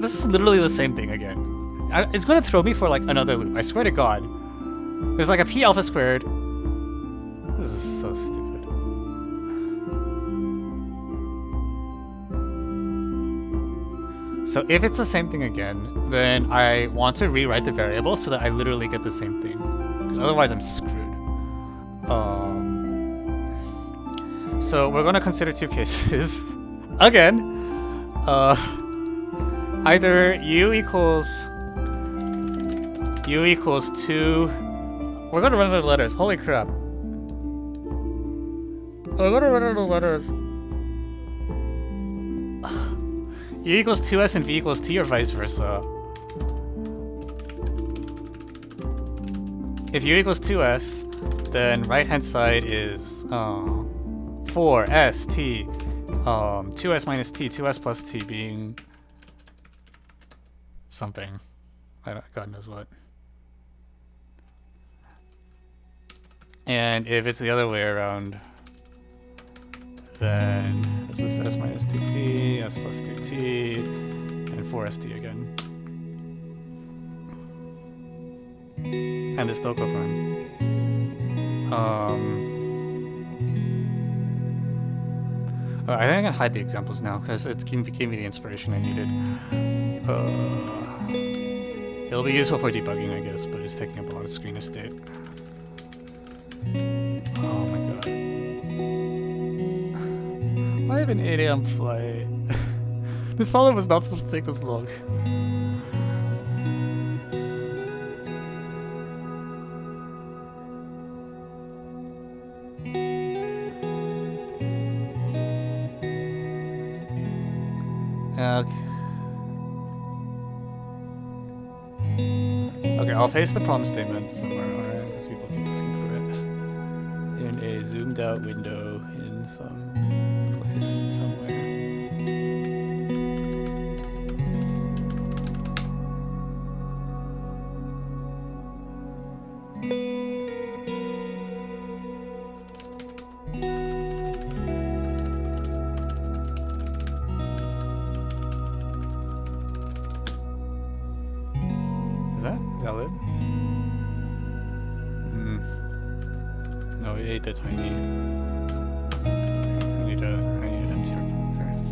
this is literally the same thing again. It's gonna throw me for like another loop. I swear to God. There's like a p alpha squared. This is so stupid. So if it's the same thing again, then I want to rewrite the variable so that I literally get the same thing. Because otherwise I'm screwed. So we're gonna consider 2 cases. Again. Either u equals 2. We're gonna run out of letters. Holy crap. We're gonna run out of letters. U equals 2s and v equals t, or vice versa. If u equals 2s, then right hand side is 4s t, 2s minus t, 2s plus t being something. God knows what. And if it's the other way around, then this is s minus 2t, s plus 2t, and 4st again. And this Doko prime. I think I can hide the examples now because it gave me the inspiration I needed. It'll be useful for debugging, I guess, but it's taking up a lot of screen estate. Oh my god. I have an 8 AM flight. This problem was not supposed to take this long. Okay, I'll paste the problem statement somewhere, alright, because people keep asking for it. In a zoomed out window in some place somewhere. Is that valid? No, it ate the tiny. I need an empty argument.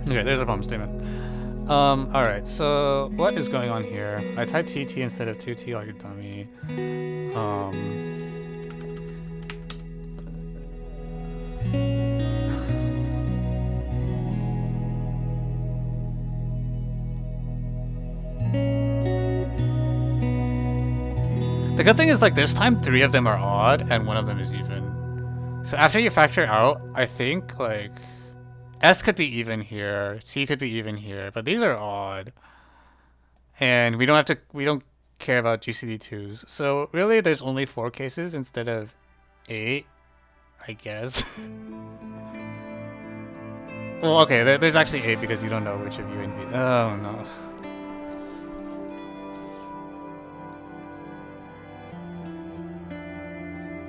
Okay, there's a problem statement. Alright, so what is going on here? I typed TT instead of 2T like a dummy. The good thing is, like, this time 3 of them are odd and 1 of them is even. So after you factor out, I think, like, S could be even here, T could be even here, but these are odd. And we don't care about GCD2s. So really there's only 4 cases instead of 8, I guess. Well, okay, there's actually 8 because you don't know which of you and V. Oh no.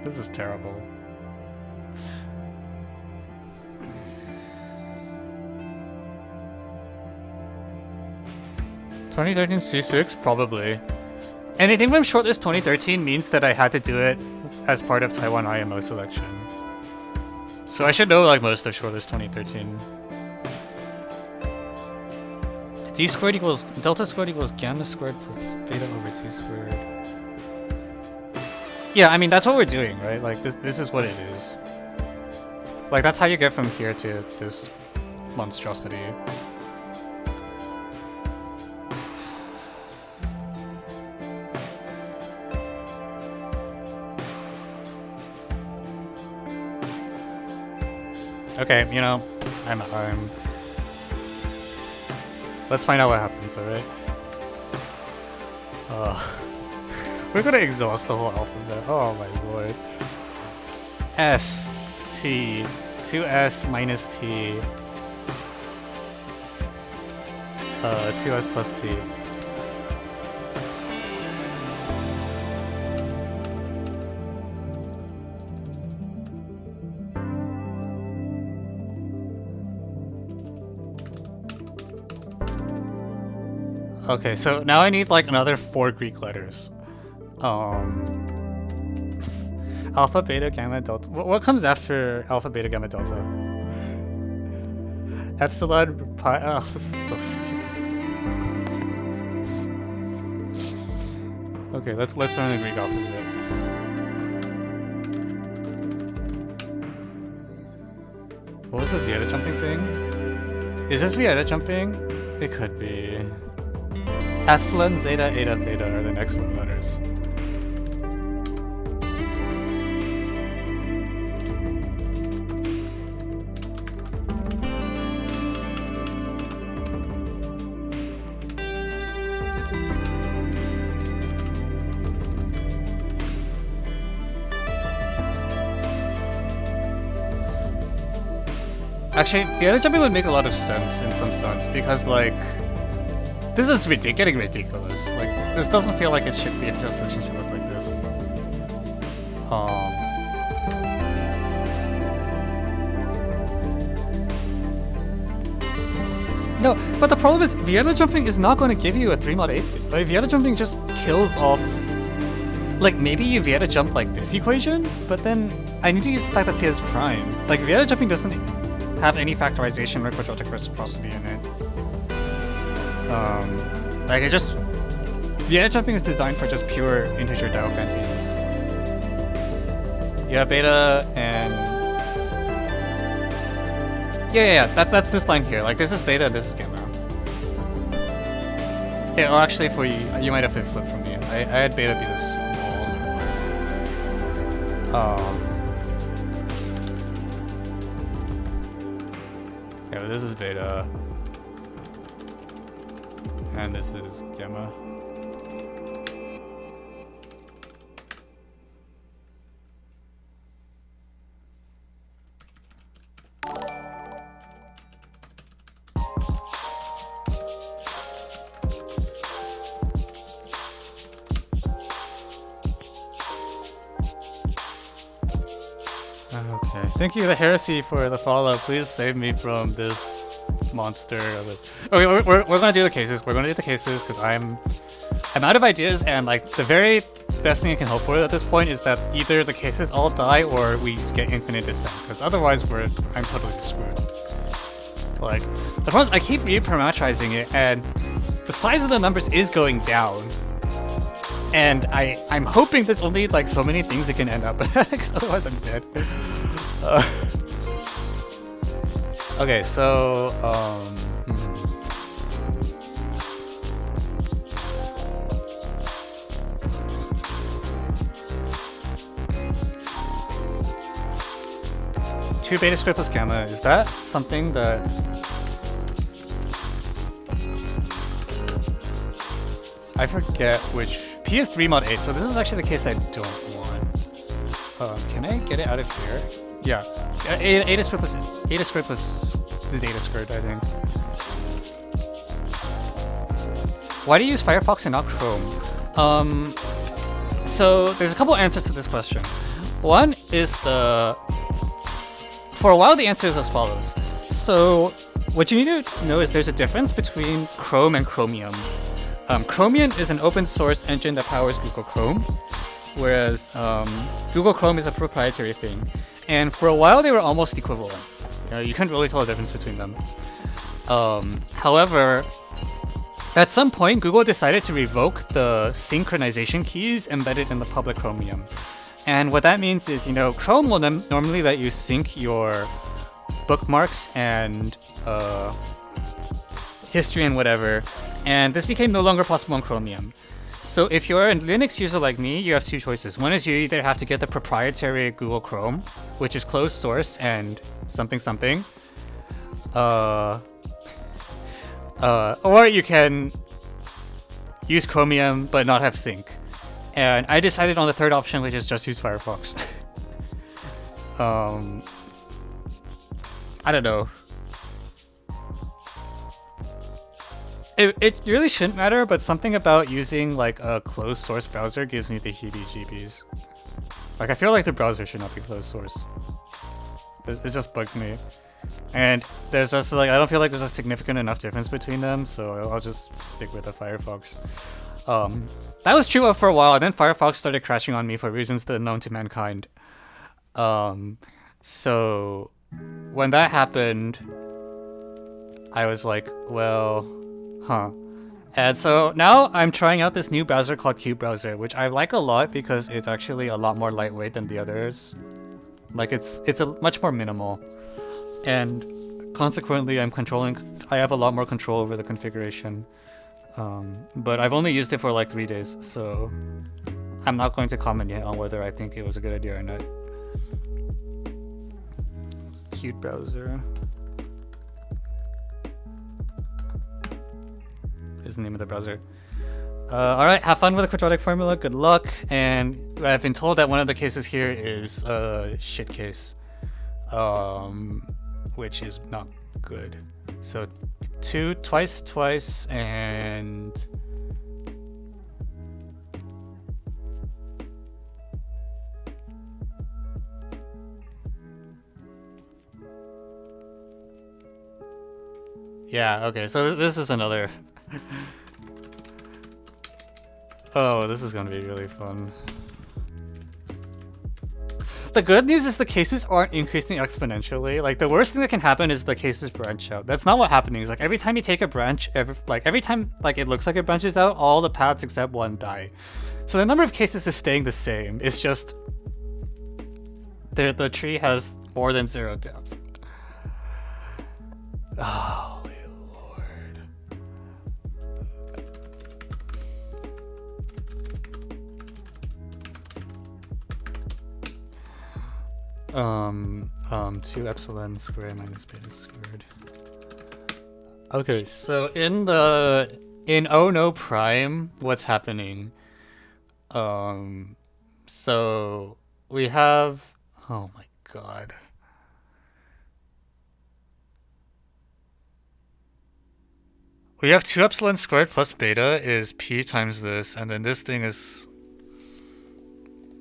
This is terrible. (2013) C6? Probably. Anything from shortlist 2013 means that I had to do it as part of Taiwan IMO selection. So I should know like most of shortlist 2013. d squared equals delta squared equals gamma squared plus beta over 2 squared. Yeah, I mean that's what we're doing, right? Like this is what it is. Like that's how you get from here to this monstrosity. Okay, you know, I'm let's find out what happens, alright? We're gonna exhaust the whole alphabet. Oh my lord. S, T, 2S minus T, 2S plus T. Okay, so now I need like another 4 Greek letters. Alpha, beta, gamma, delta. What comes after alpha, beta, gamma, delta? Epsilon, pi. Oh, this is so stupid. Okay, let's learn the Greek alphabet. What was the Vieta jumping thing? Is this Vieta jumping? It could be. Epsilon, zeta, eta, theta are the next 4 letters. Actually, Vieta jumping would make a lot of sense in some sense because, like, this is getting ridiculous. Like, this doesn't feel like it should be. The solution should look like this. No, but the problem is Vieta jumping is not going to give you a 3 mod 8. Like, Vieta jumping just kills off. Like, maybe you Vieta jump like this equation, but then I need to use the fact that P is prime. Like, Vieta jumping doesn't have any factorization or quadratic reciprocity in it. Like it just, Vieta jumping is designed for just pure integer Diophantes. You have beta and yeah. That's this line here. Like this is beta and this is gamma. Yeah, well actually for you, you might have it flipped from me. I had beta be this small. Yeah, this is beta. And this is gamma. Okay. Thank you, the Heresy, for the follow. Please save me from this monster of it. Okay, we're gonna do the cases. We're gonna do the cases because I'm out of ideas, and like the very best thing I can hope for at this point is that either the cases all die or we get infinite descent. Because otherwise, I'm totally screwed. Like the problem is I keep reparametrizing it, and the size of the numbers is going down. And I'm hoping there's only like so many things it can end up because otherwise I'm dead. Okay, so two beta squared plus gamma, is that something that I forget which P is 3 mod 8, so this is actually the case I don't want. Can I get it out of here? Yeah. Eta squared plus zeta squared, I think. Why do you use Firefox and not Chrome? So there's a couple answers to this question. One is for a while the answer is as follows. So what you need to know is there's a difference between Chrome and Chromium. Chromium is an open source engine that powers Google Chrome, whereas Google Chrome is a proprietary thing. And for a while they were almost equivalent. You couldn't really tell the difference between them. However, At some point, Google decided to revoke the synchronization keys embedded in the public Chromium. And what that means is, you know, Chrome will normally let you sync your bookmarks and history and whatever, and this became no longer possible on Chromium. So if you're a Linux user like me, you have two choices. One is you either have to get the proprietary Google Chrome, which is closed source and something something, or you can use Chromium but not have sync. And I decided on the third option, which is just use Firefox. I don't know. It really shouldn't matter, but something about using like a closed source browser gives me the heebie-jeebies. Like, I feel like the browser should not be closed source. It just bugs me. And there's just like, I don't feel like there's a significant enough difference between them, so I'll just stick with the Firefox. That was true for a while, and then Firefox started crashing on me for reasons unknown to mankind. So when that happened, I was like, well, huh. And so now I'm trying out this new browser called Cube Browser, which I like a lot because it's actually a lot more lightweight than the others. Like, it's a much more minimal, and consequently I have a lot more control over the configuration. But I've only used it for like 3 days, so I'm not going to comment yet on whether I think it was a good idea or not. Cute browser is the name of the browser. Alright, have fun with the quadratic formula, good luck, and I've been told that one of the cases here is a shit case, which is not good. So twice, and yeah, okay, so this is another. Oh, this is gonna be really fun. The good news is the cases aren't increasing exponentially. Like, the worst thing that can happen is the cases branch out. That's not what's happening. It's like every time you take a branch, every time like it looks like it branches out, all the paths except one die. So the number of cases is staying the same. It's just the tree has more than 0 depth. Holy Lord. Two epsilon squared minus beta squared. Okay, so in Oh No Prime, what's happening? So we have, oh my god. We have 2 epsilon squared plus beta is p times this, and then this thing is,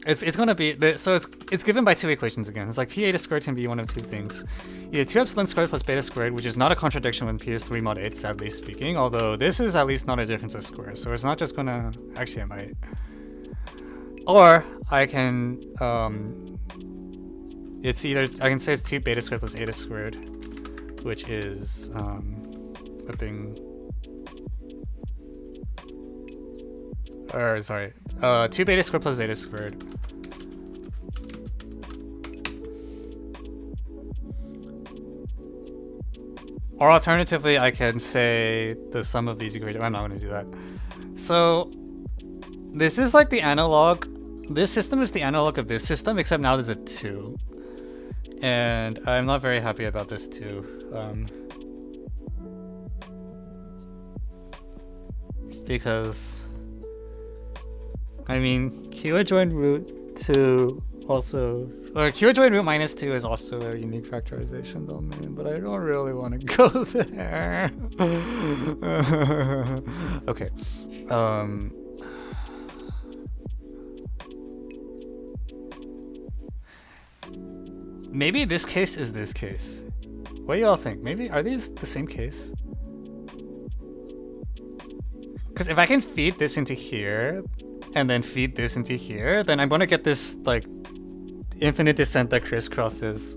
it's gonna be, so it's given by 2 equations again. It's like p eta squared can be one of 2 things. Either 2 epsilon squared plus beta squared, which is not a contradiction when p is 3 mod 8, sadly speaking, although this is at least not a difference of squares, so it's not just gonna, actually I might. Or I can, it's either, I can say it's 2 beta squared plus eta squared, which is, a thing. Or, sorry, 2 beta squared plus zeta squared. Or alternatively, I can say the sum of these equations. I'm not going to do that. So, this is like the analog. This system is the analog of this system, except now there's a 2. And I'm not very happy about this too. Because, I mean, Q adjoint root 2 also, or Q adjoint root minus 2 is also a unique factorization domain, but I don't really want to go there. Okay. Maybe this case is this case. What do y'all think? Maybe, are these the same case? Because if I can feed this into here, and then feed this into here, then I'm gonna get this, like, infinite descent that crisscrosses.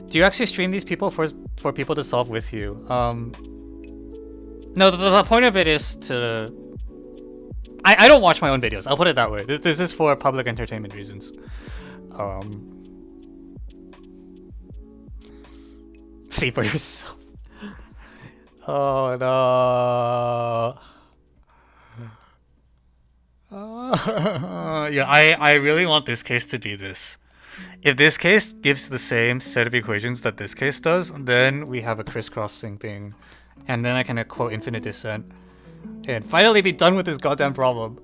Do you actually stream these people for people to solve with you? No, the point of it is to... I don't watch my own videos, I'll put it that way. This is for public entertainment reasons. See for yourself. Oh no. Yeah, I really want this case to be this. If this case gives the same set of equations that this case does, then we have a crisscrossing thing. And then I can quote infinite descent. And finally be done with this goddamn problem.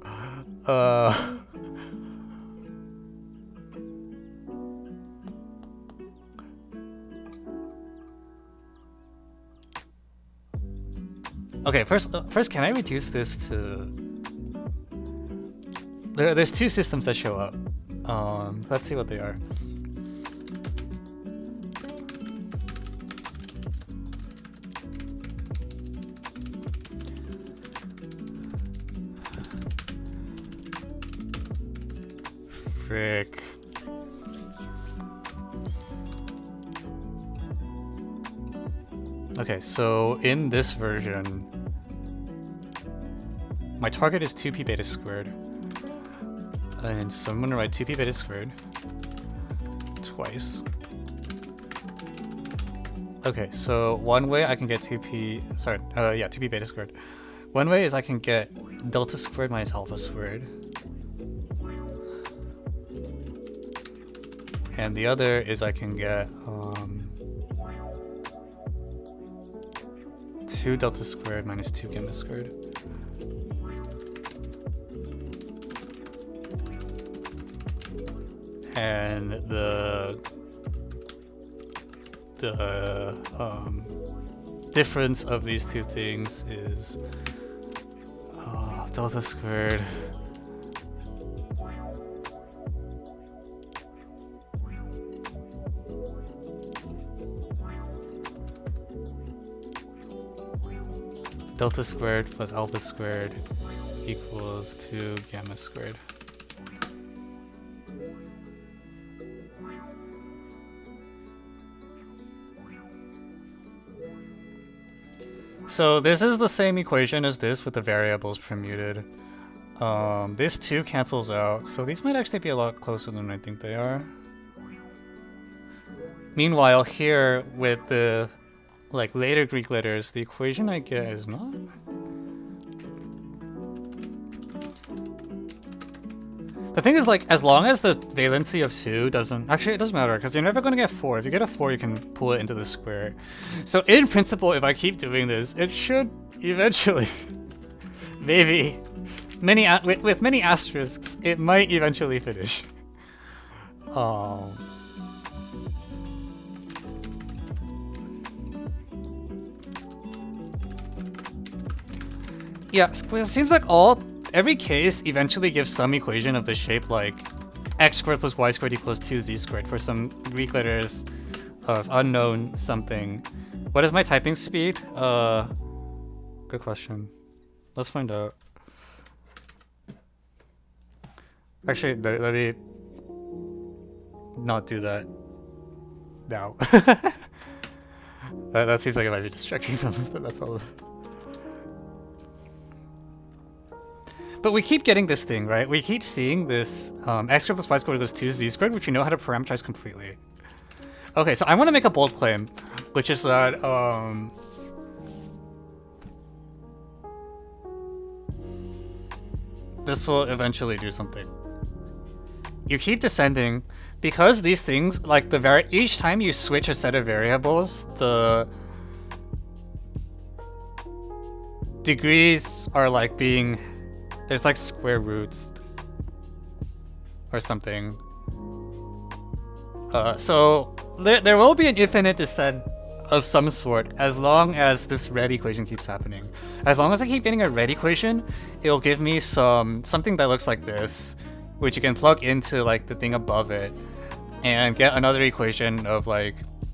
Okay, first, can I reduce this to... There's two systems that show up. Let's see what they are. Frick. Okay, so in this version, my target is 2p beta squared. And so I'm gonna write 2p beta squared twice. Okay, so one way I can get 2p beta squared. One way is I can get delta squared minus alpha squared. And the other is I can get 2 delta squared minus 2 gamma squared. And the difference of these two things is delta squared delta squared plus alpha squared equals 2 gamma squared. So this is the same equation as this with the variables permuted. This 2 cancels out, so these might actually be a lot closer than I think they are. Meanwhile, here with the later Greek letters, the equation I get is not... The thing is, as long as the valency of 2 doesn't... Actually, it doesn't matter, because you're never going to get 4. If you get a 4, you can pull it into the square. So in principle, if I keep doing this, it should eventually... maybe... with many asterisks, it might eventually finish. Yeah, it seems like every case eventually gives some equation of the shape like x squared plus y squared equals 2z squared for some Greek letters of unknown something. What is my typing speed? Good question. Let's find out. Actually, let me not do that now. that seems like it might be distracting from that problem. But we keep getting this thing, right? We keep seeing this x squared plus y squared equals 2z squared, which we know how to parameterize completely. Okay, so I want to make a bold claim, which is that this will eventually do something. You keep descending because these things, each time you switch a set of variables, the degrees are being... There's square roots or something. So there will be an infinite descent of some sort as long as this red equation keeps happening. As long as I keep getting a red equation, it'll give me something that looks like this, which you can plug into the thing above it and get another equation of a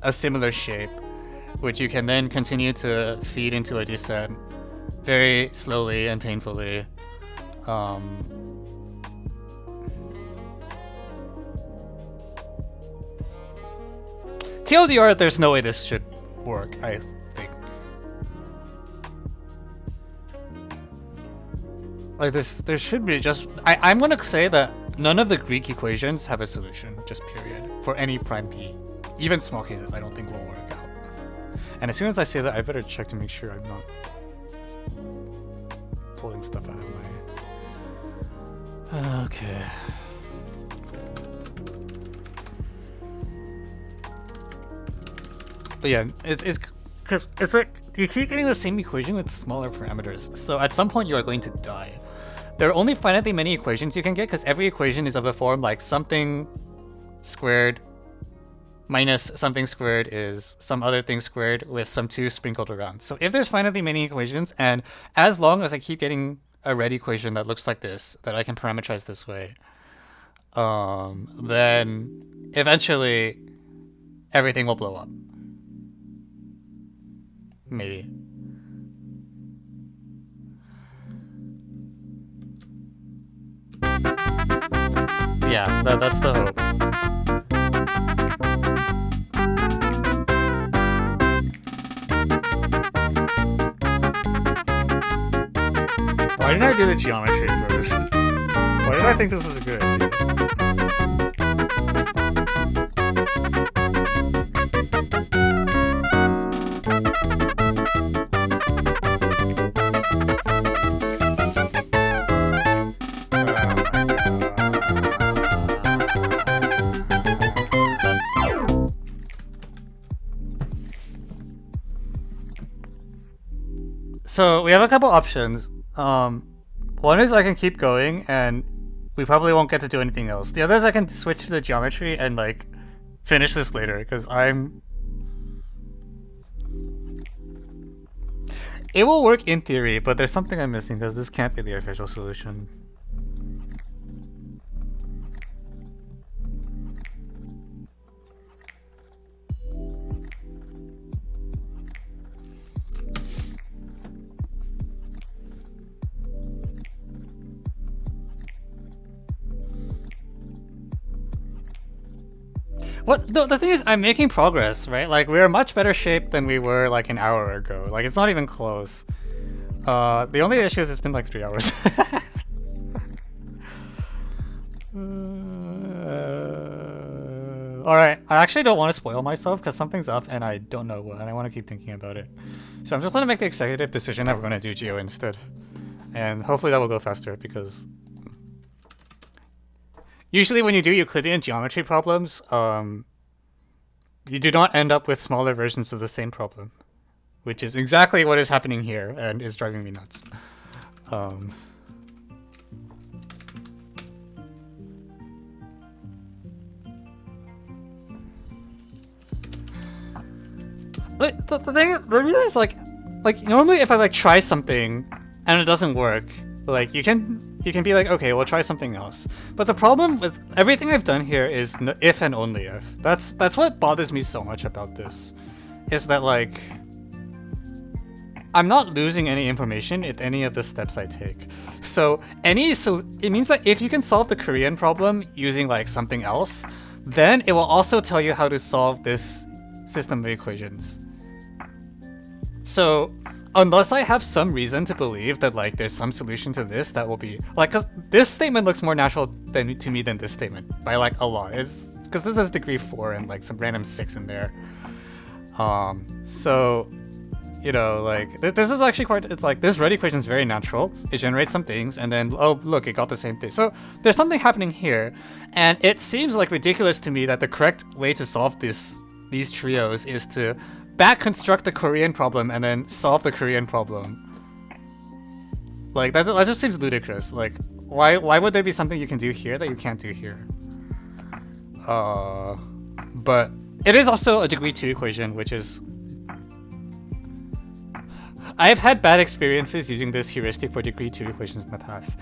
similar shape, which you can then continue to feed into a descent very slowly and painfully. TLDR, there's no way this should work, I think. Like, there should be just... I'm gonna say that none of the Greek equations have a solution, just period, for any prime p. Even small cases, I don't think will work out. And as soon as I say that, I better check to make sure I'm not pulling stuff out of my... Okay. But yeah, it's because it's like you keep getting the same equation with smaller parameters. So at some point you are going to die. There are only finitely many equations you can get because every equation is of the form like something squared minus something squared is some other thing squared with some 2 sprinkled around. So if there's finitely many equations, and as long as I keep getting a red equation that looks like this, that I can parameterize this way, then eventually everything will blow up. Maybe. Yeah, that's the hope. Why didn't I do the geometry first? Why did I think this was a good idea? So we have a couple options. One is I can keep going and we probably won't get to do anything else. The other is I can switch to the geometry and like finish this later because it will work in theory, but there's something I'm missing because this can't be the official solution. What? No, the thing is, I'm making progress, right? Like, we're in much better shape than we were, like, an hour ago. Like, it's not even close. The only issue is it's been, like, 3 hours. Alright, I actually don't want to spoil myself because something's up and I don't know what, and I want to keep thinking about it. So I'm just going to make the executive decision that we're going to do geo instead. And hopefully that will go faster because... Usually when you do Euclidean geometry problems, you do not end up with smaller versions of the same problem. Which is exactly what is happening here, and is driving me nuts. But the thing is, like normally if I like try something and it doesn't work, like you can be like, okay, we'll try something else. But the problem with everything I've done here is if and only if. That's what bothers me so much about this, is that like I'm not losing any information at any of the steps I take. So it means that if you can solve the Korean problem using like something else, then it will also tell you how to solve this system of equations. So unless I have some reason to believe that like there's some solution to this that will be like, cause this statement looks more natural to me than this statement by like a lot. It's because this has degree 4 and like some random 6 in there. So you know, like this is actually quite. It's like this red equation is very natural. It generates some things, and then oh look, it got the same thing. So there's something happening here, and it seems like ridiculous to me that the correct way to solve these trios is to back construct the Korean problem and then solve the Korean problem. Like that just seems ludicrous. Like why would there be something you can do here that you can't do here? But it is also a degree 2 equation, which is. I've had bad experiences using this heuristic for degree 2 equations in the past.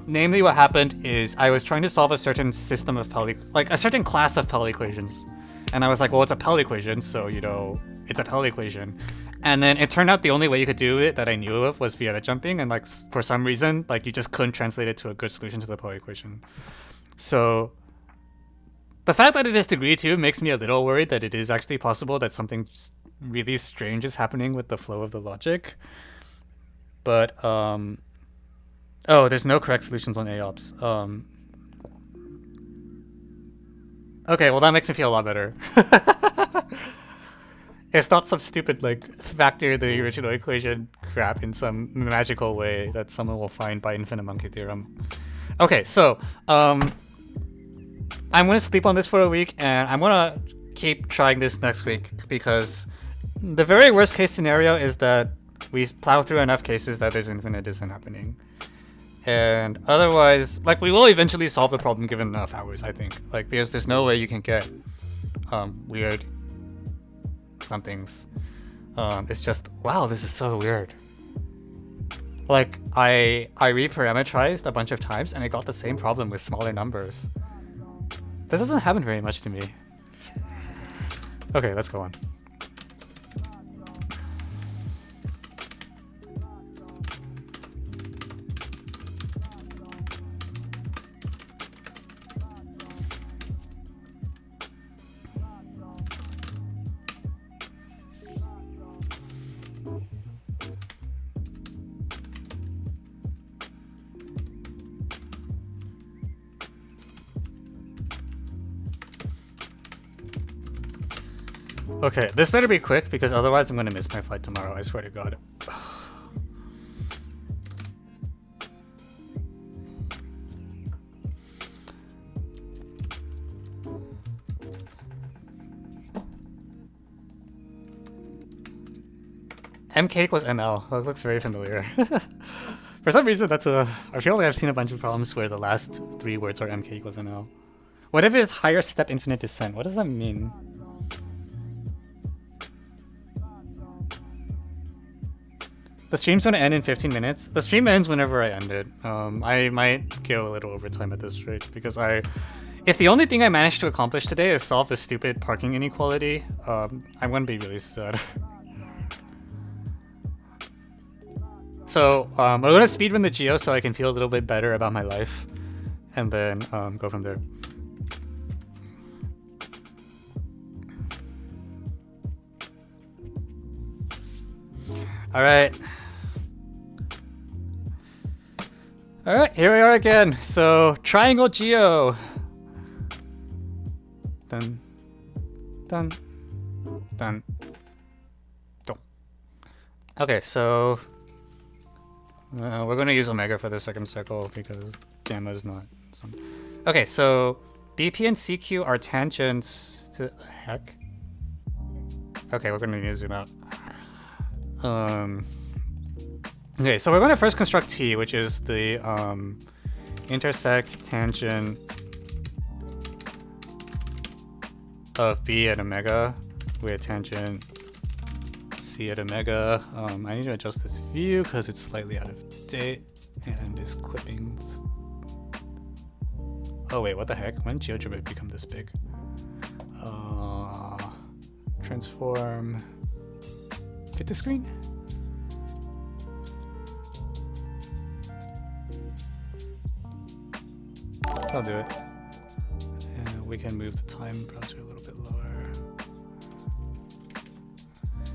Namely, what happened is I was trying to solve a certain system of like a certain class of Pell equations. And I was like, well, it's a Pell equation, so, you know, it's a Pell equation. And then it turned out the only way you could do it that I knew of was via jumping, and like, for some reason, like, you just couldn't translate it to a good solution to the Pell equation. So, The fact that it is degree 2 makes me a little worried that it is actually possible that something really strange is happening with the flow of the logic. But, oh, there's no correct solutions on AOPS. Okay, well that makes me feel a lot better. It's not some stupid, like, factor the original equation crap in some magical way that someone will find by infinite monkey theorem. Okay, so, I'm gonna sleep on this for a week, and I'm gonna keep trying this next week, because the very worst case scenario is that we plow through enough cases that there's infinite isn't happening. And otherwise, like, we will eventually solve the problem given enough hours, I think. Like, because there's no way you can get, weird somethings. It's just, wow, this is so weird. Like, I reparametrized a bunch of times and I got the same problem with smaller numbers. That doesn't happen very much to me. Okay, let's go on. Okay, this better be quick because otherwise I'm gonna miss my flight tomorrow, I swear to God. MK was ML. That looks very familiar. For some reason, that's a... I feel like I've seen a bunch of problems where the last 3 words are MK equals ML. What if it's higher step infinite descent? What does that mean? The stream's gonna end in 15 minutes. The stream ends whenever I end it. I might go a little overtime at this rate because if the only thing I managed to accomplish today is solve the stupid parking inequality, I'm gonna be really sad. So, I'm gonna speedrun the geo so I can feel a little bit better about my life, and then go from there. Alright. Alright, here we are again. So, triangle geo. Dun. Dun. Dun. Dun. Okay, so... we're gonna use omega for the second circle because gamma is not some... Okay, so BP and CQ are tangents to... the heck? Okay, we're gonna need to zoom out. Okay, so we're gonna first construct T, which is the intersect tangent of B at omega with tangent C at omega. I need to adjust this view because it's slightly out of date and is clipping. Oh wait, what the heck? When did GeoGebra become this big? Transform. Fit to screen? I'll do it. And we can move the time browser a little bit lower.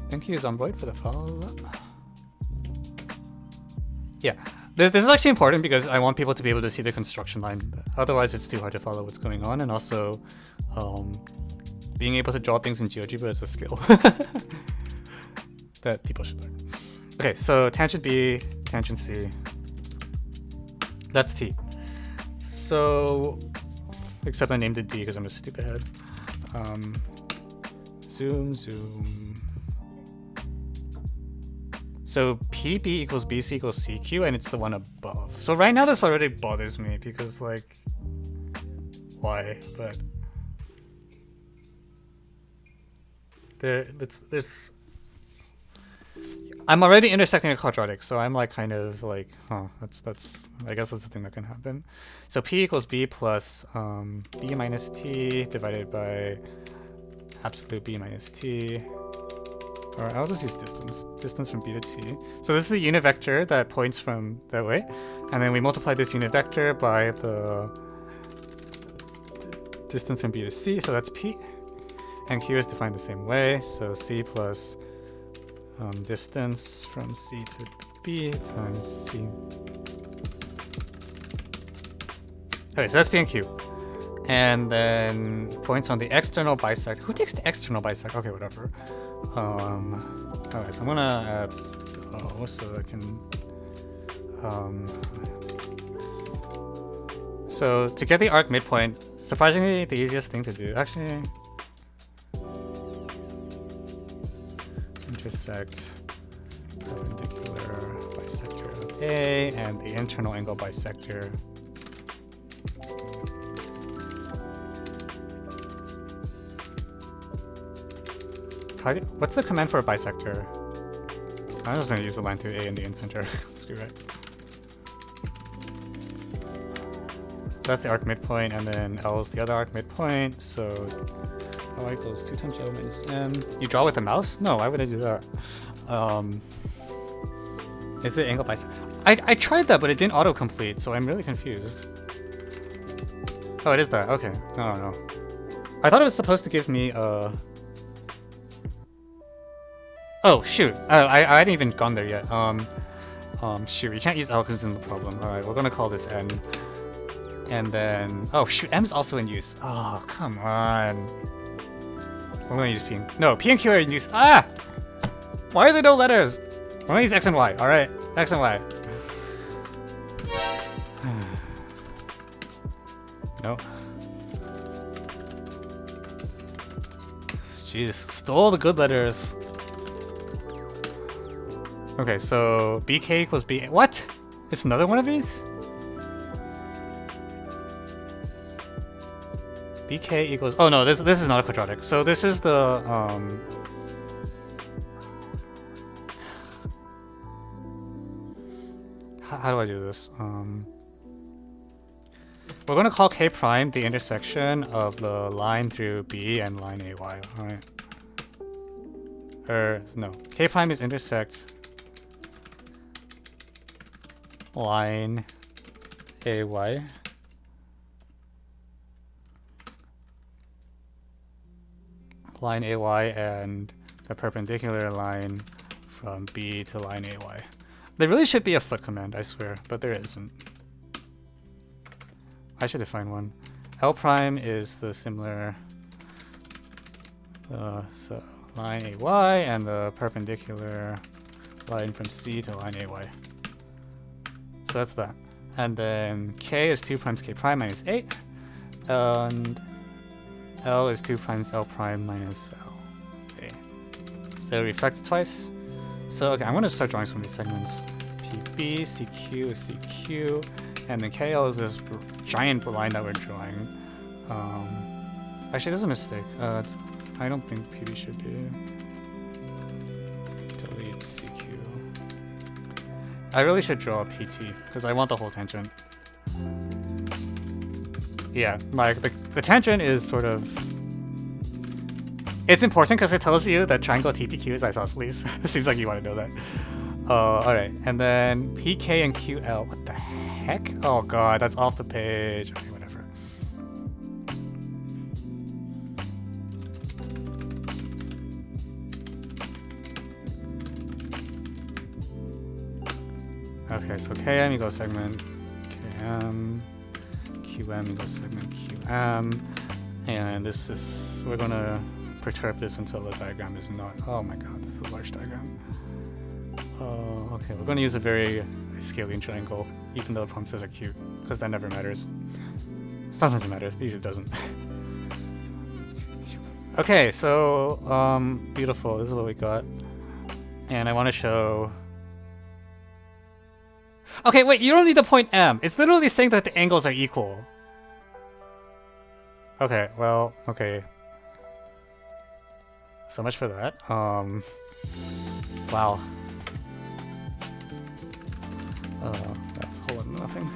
Thank you, Zomboid, for the follow-up. Yeah, this is actually important because I want people to be able to see the construction line. Otherwise, it's too hard to follow what's going on, and also being able to draw things in GeoGebra is a skill that people should learn. Okay, so tangent B, tangent C. That's T. So, except I named it D because I'm a stupid head. Zoom, zoom. So PB equals BC equals CQ, and it's the one above. So right now this already bothers me because, like, why? But it's I'm already intersecting a quadratic, so I'm like kind of like, huh, that's I guess that's the thing that can happen. So P equals B plus B minus T divided by absolute B minus T. Or I'll just use distance from B to T. So this is a unit vector that points from that way, and then we multiply this unit vector by the distance from B to C, so that's P. And Q is defined the same way, so C plus distance from C to B times C. Okay, so that's P and Q. And then points on the external bisect. Who takes the external bisect? Okay, whatever. Alright, so I'm gonna add O so I can. So to get the arc midpoint, surprisingly the easiest thing to do. Actually, intersect perpendicular bisector of A and the internal angle bisector. What's the command for a bisector? I'm just gonna use the line through A in the incenter. Screw it. So that's the arc midpoint, and then L is the other arc midpoint. So L equals 2 times L minus M. You draw with the mouse? No, why would I do that? Is it angle bisect? I tried that, but it didn't autocomplete, so I'm really confused. Oh, it is that. Okay. I don't know. I thought it was supposed to give me a. Oh shoot! I hadn't even gone there yet. Shoot, you can't use L because it's in the problem. All right, we're gonna call this N. And then, oh shoot, M is also in use. Oh, come on. We're gonna use P and, no, P and Q are in use. Ah! Why are there no letters? We're gonna use X and Y, alright? X and Y. No. Jeez, stole the good letters. Okay, so BK equals B. What? It's another one of these? BK equals. Oh no, this is not a quadratic. So this is the how do I do this? We're gonna call K prime the intersection of the line through B and line AY. All right. Or no, K prime is intersect line AY. Line AY and the perpendicular line from B to line AY. There really should be a foot command, I swear, but there isn't. I should define one. L prime is the similar, so line AY and the perpendicular line from C to line AY. So that's that. And then K is 2 times K prime minus 8. And L is 2 times L prime minus L. Okay. So reflect twice. So okay, I'm gonna start drawing some of these segments. PB, CQ is CQ, and then KL is this giant line that we're drawing. Actually, there's a mistake. I don't think PB should do. Delete CQ. I really should draw a PT because I want the whole tangent. Yeah, like the tangent is sort of. It's important because it tells you that triangle TPQ is isosceles. It seems like you want to know that. Alright, and then PK and QL. What the heck? Oh god, that's off the page. Okay, whatever. Okay, so KM equals segment KM. QM equals segment QM. And this is. We're gonna perturb this until the diagram is not. Oh my god, this is a large diagram. Okay, we're going to use a very scalene triangle, even though the problem says acute, because that never matters. Sometimes it matters, but usually it doesn't. Okay, so beautiful. This is what we got, and I want to show. Okay, wait. You don't need the point M. It's literally saying that the angles are equal. Okay. Well. Okay. So much for that. Wow. That's a whole lot of nothing.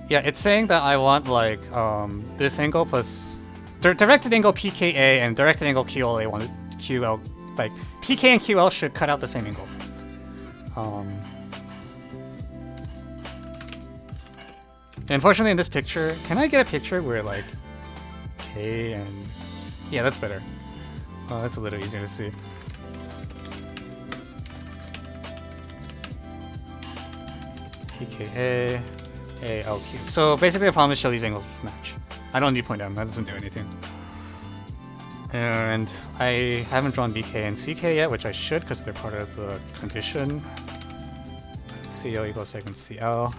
Yeah, it's saying that I want like this angle plus directed angle PKA and directed angle QLA wanted QL, like PK and QL should cut out the same angle. Unfortunately, in this picture, can I get a picture where like K and yeah, that's better. Oh, that's a little easier to see. PKA, ALQ. So basically, the problem is show these angles match. I don't need point M. That doesn't do anything. And I haven't drawn BK and CK yet, which I should because they're part of the condition. CL equals segment CL.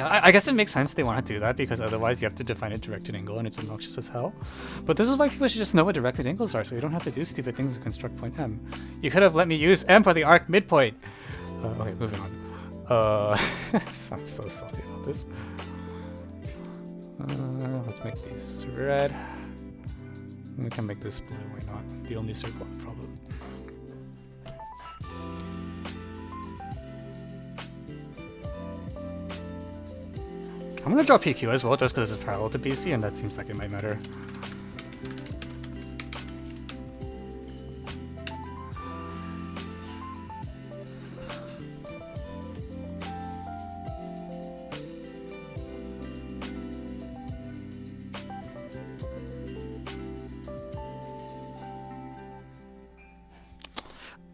I guess it makes sense they want to do that because otherwise you have to define a directed angle and it's obnoxious as hell. But this is why people should just know what directed angles are so you don't have to do stupid things to construct point M. You could have let me use M for the arc midpoint. Okay, moving on. I'm so salty about this. Let's make these red. We can make this blue, why not? The only circle problem. I'm gonna draw PQ as well, just because it's parallel to BC, and that seems like it might matter.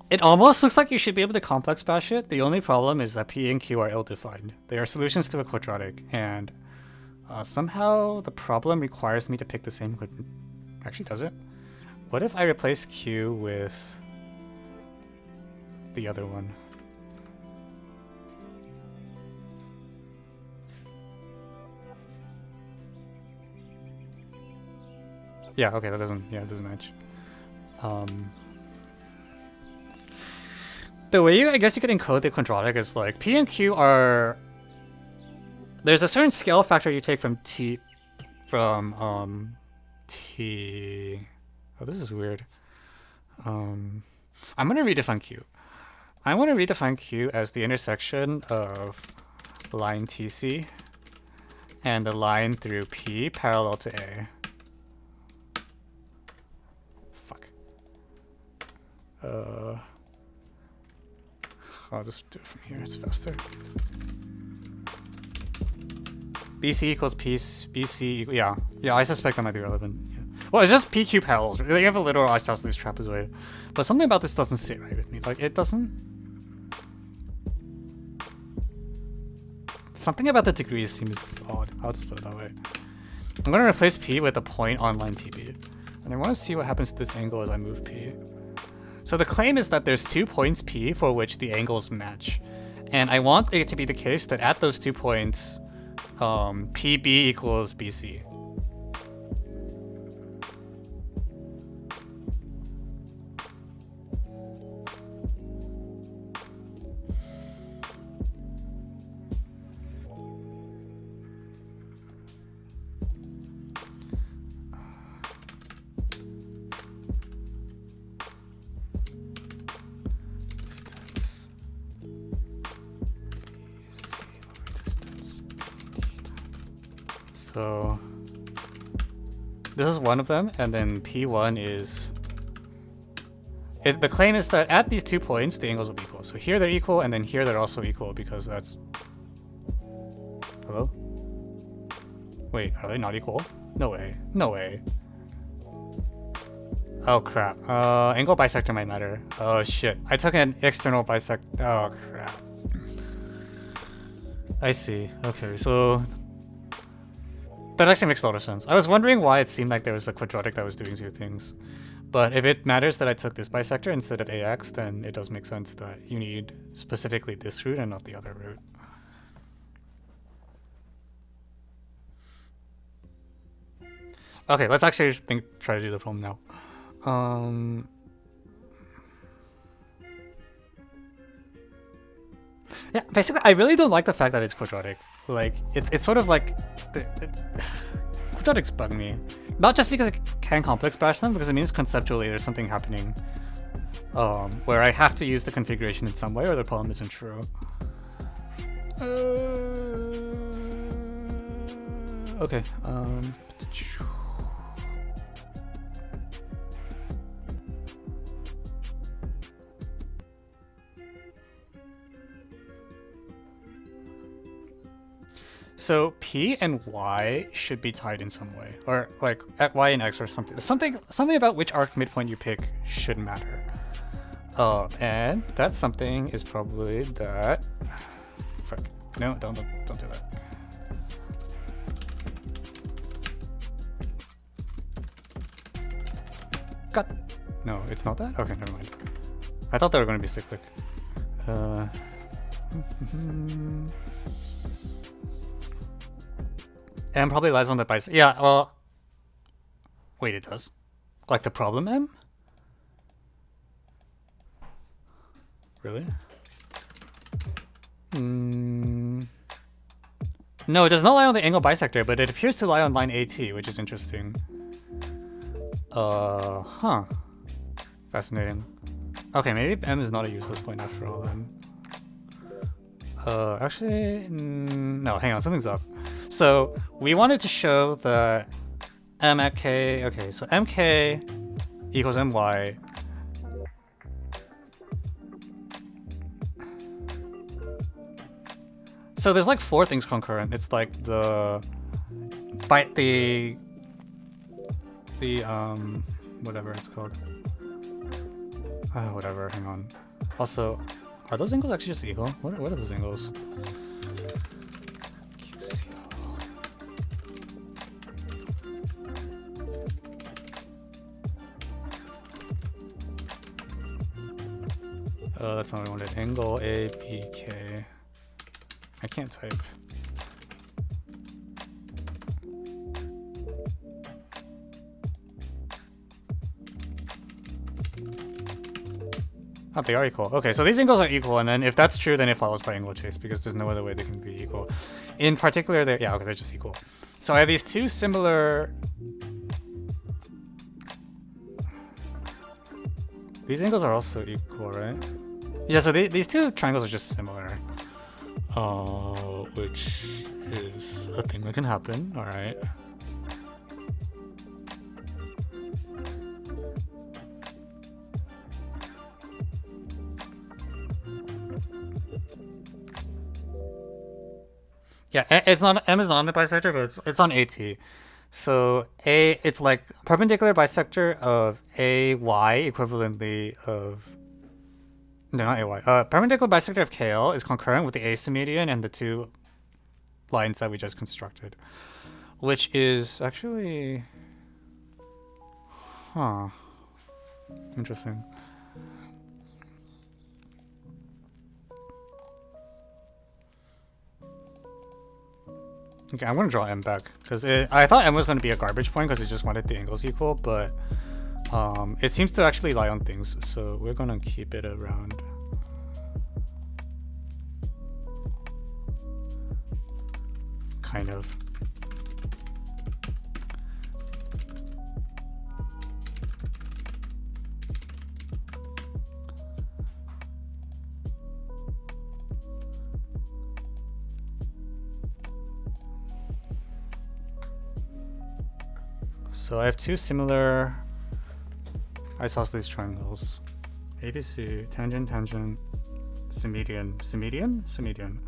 It almost looks like you should be able to complex bash it. The only problem is that P and Q are ill-defined. They are solutions to a quadratic, and somehow the problem requires me to pick the same. Actually, does it? What if I replace Q with the other one? Yeah, okay, that doesn't, yeah, it doesn't match. The way I guess you could encode the quadratic is like P and Q are. There's a certain scale factor you take from T. Oh, this is weird. I'm gonna redefine Q. I want to redefine Q as the intersection of line TC and the line through P parallel to A. Fuck. I'll just do it from here, it's faster. BC equals BC, yeah, I suspect that might be relevant. Yeah. Well, it's just PQ parallels. They have a literal isosceles trapezoid. But something about this doesn't sit right with me. Like, it doesn't... Something about the degrees seems odd. I'll just put it that way. I'm going to replace P with a point on line TB. And I want to see what happens to this angle as I move P. So the claim is that there's 2 points P for which the angles match. And I want it to be the case that at those 2 points, PB equals BC. So this is one of them, and then P1 is... the claim is that at these 2 points, the angles will be equal. So here they're equal, and then here they're also equal, because that's... Hello? Wait, are they not equal? No way. No way. Oh crap. Angle bisector might matter. Oh shit. I took an external bisector. Oh crap. I see. Okay, so... That actually makes a lot of sense. I was wondering why it seemed like there was a quadratic that was doing 2 things. But if it matters that I took this bisector instead of AX, then it does make sense that you need specifically this root and not the other root. Okay, let's actually try to do the problem now. Yeah, basically, I really don't like the fact that it's quadratic. Like, it's sort of like... quadratics bug me. Not just because I can complex bash them, because it means conceptually there's something happening where I have to use the configuration in some way or the problem isn't true. Okay, So P and Y should be tied in some way, or like at Y and X or something. Something about which arc midpoint you pick should matter. And that something is probably that. Fuck. No, don't do that. Cut. No, it's not that? Okay, never mind. I thought they were going to be cyclic. M probably lies on the bisector. Yeah, well... Wait, it does? Like the problem M? Really? No, it does not lie on the angle bisector, but it appears to lie on line AT, which is interesting. Huh. Fascinating. Okay, maybe M is not a useless point after all then. Actually, no, hang on, something's up. So, we wanted to show that M at K, okay, so MK equals MY. So there's like 4 things concurrent. It's like the whatever it's called. Whatever, hang on. Also, are those angles actually just equal? What are those angles? That's not what I wanted. Angle ABK. I can't type. Oh, they are equal. Okay, so these angles are equal, and then if that's true, then it follows by angle chase, because there's no other way they can be equal. In particular, they're just equal. So I have these 2 similar... These angles are also equal, right? Yeah, so these 2 triangles are just similar. Which is a thing that can happen, alright. Yeah, it's not, M is not on the bisector, but it's on AT. So it's like perpendicular bisector of AY equivalently of... No, not AY. Perpendicular bisector of KL is concurrent with the AC median and the 2 lines that we just constructed. Which is actually... Huh. Interesting. Okay, I'm gonna draw M back, because I thought M was going to be a garbage point because it just wanted the angles equal, but it seems to actually lie on things, so we're gonna keep it around. Kind of. So I have 2 similar isosceles triangles. ABC, tangent, tangent, symmedian. Symmedian? Symmedian.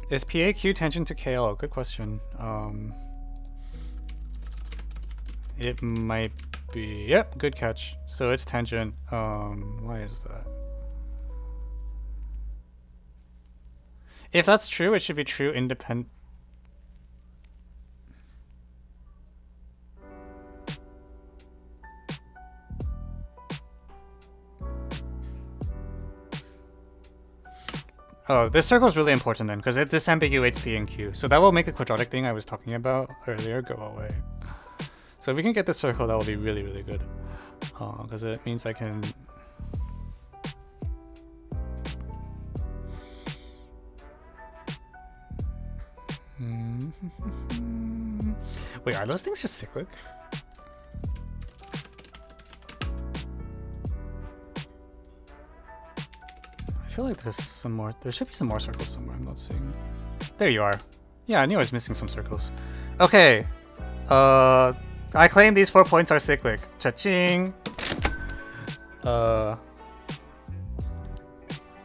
Is PAQ tangent to KL? Good question. It might be. Yep, good catch. So it's tangent. Why is that? If that's true, it should be true independent. Oh, this circle is really important then, because it disambiguates P and Q. So that will make the quadratic thing I was talking about earlier go away. So if we can get this circle, that will be really, really good. Because it means I can... Wait, are those things just cyclic? I feel like there's some more. There should be some more circles somewhere. I'm not seeing. There you are. Yeah, I knew I was missing some circles. Okay. I claim these 4 points are cyclic. Cha-ching.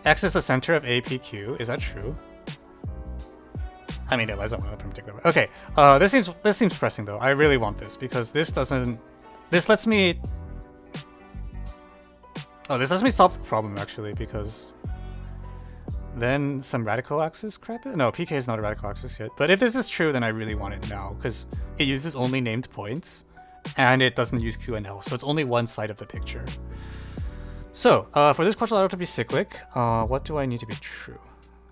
X is the center of APQ. Is that true? I mean, it lies on one particular way. Okay. This seems pressing though. I really want this because this doesn't. This lets me. Oh, this lets me solve the problem actually because. Then some radical axis crap? No, PK is not a radical axis yet. But if this is true, then I really want it now because it uses only named points and it doesn't use Q and L. So it's only one side of the picture. So for this quadrilateral to be cyclic, what do I need to be true?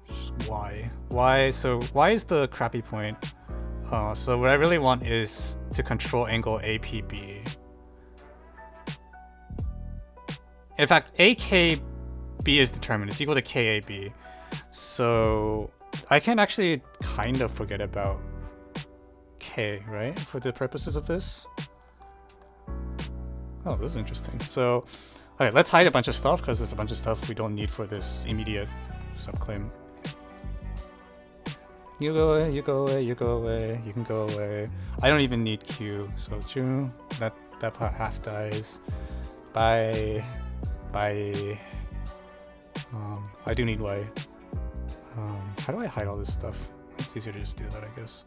Just Y. Y. So Y is the crappy point. So what I really want is to control angle APB. In fact, AKB is determined. It's equal to KAB. So I can actually kind of forget about K, right? For the purposes of this. Oh, this is interesting. So, okay, let's hide a bunch of stuff because there's a bunch of stuff we don't need for this immediate subclaim. You go away, you go away, you go away, you can go away. I don't even need Q, so Q, that part half dies. Bye. Bye. I do need Y. How do I hide all this stuff? It's easier to just do that, I guess.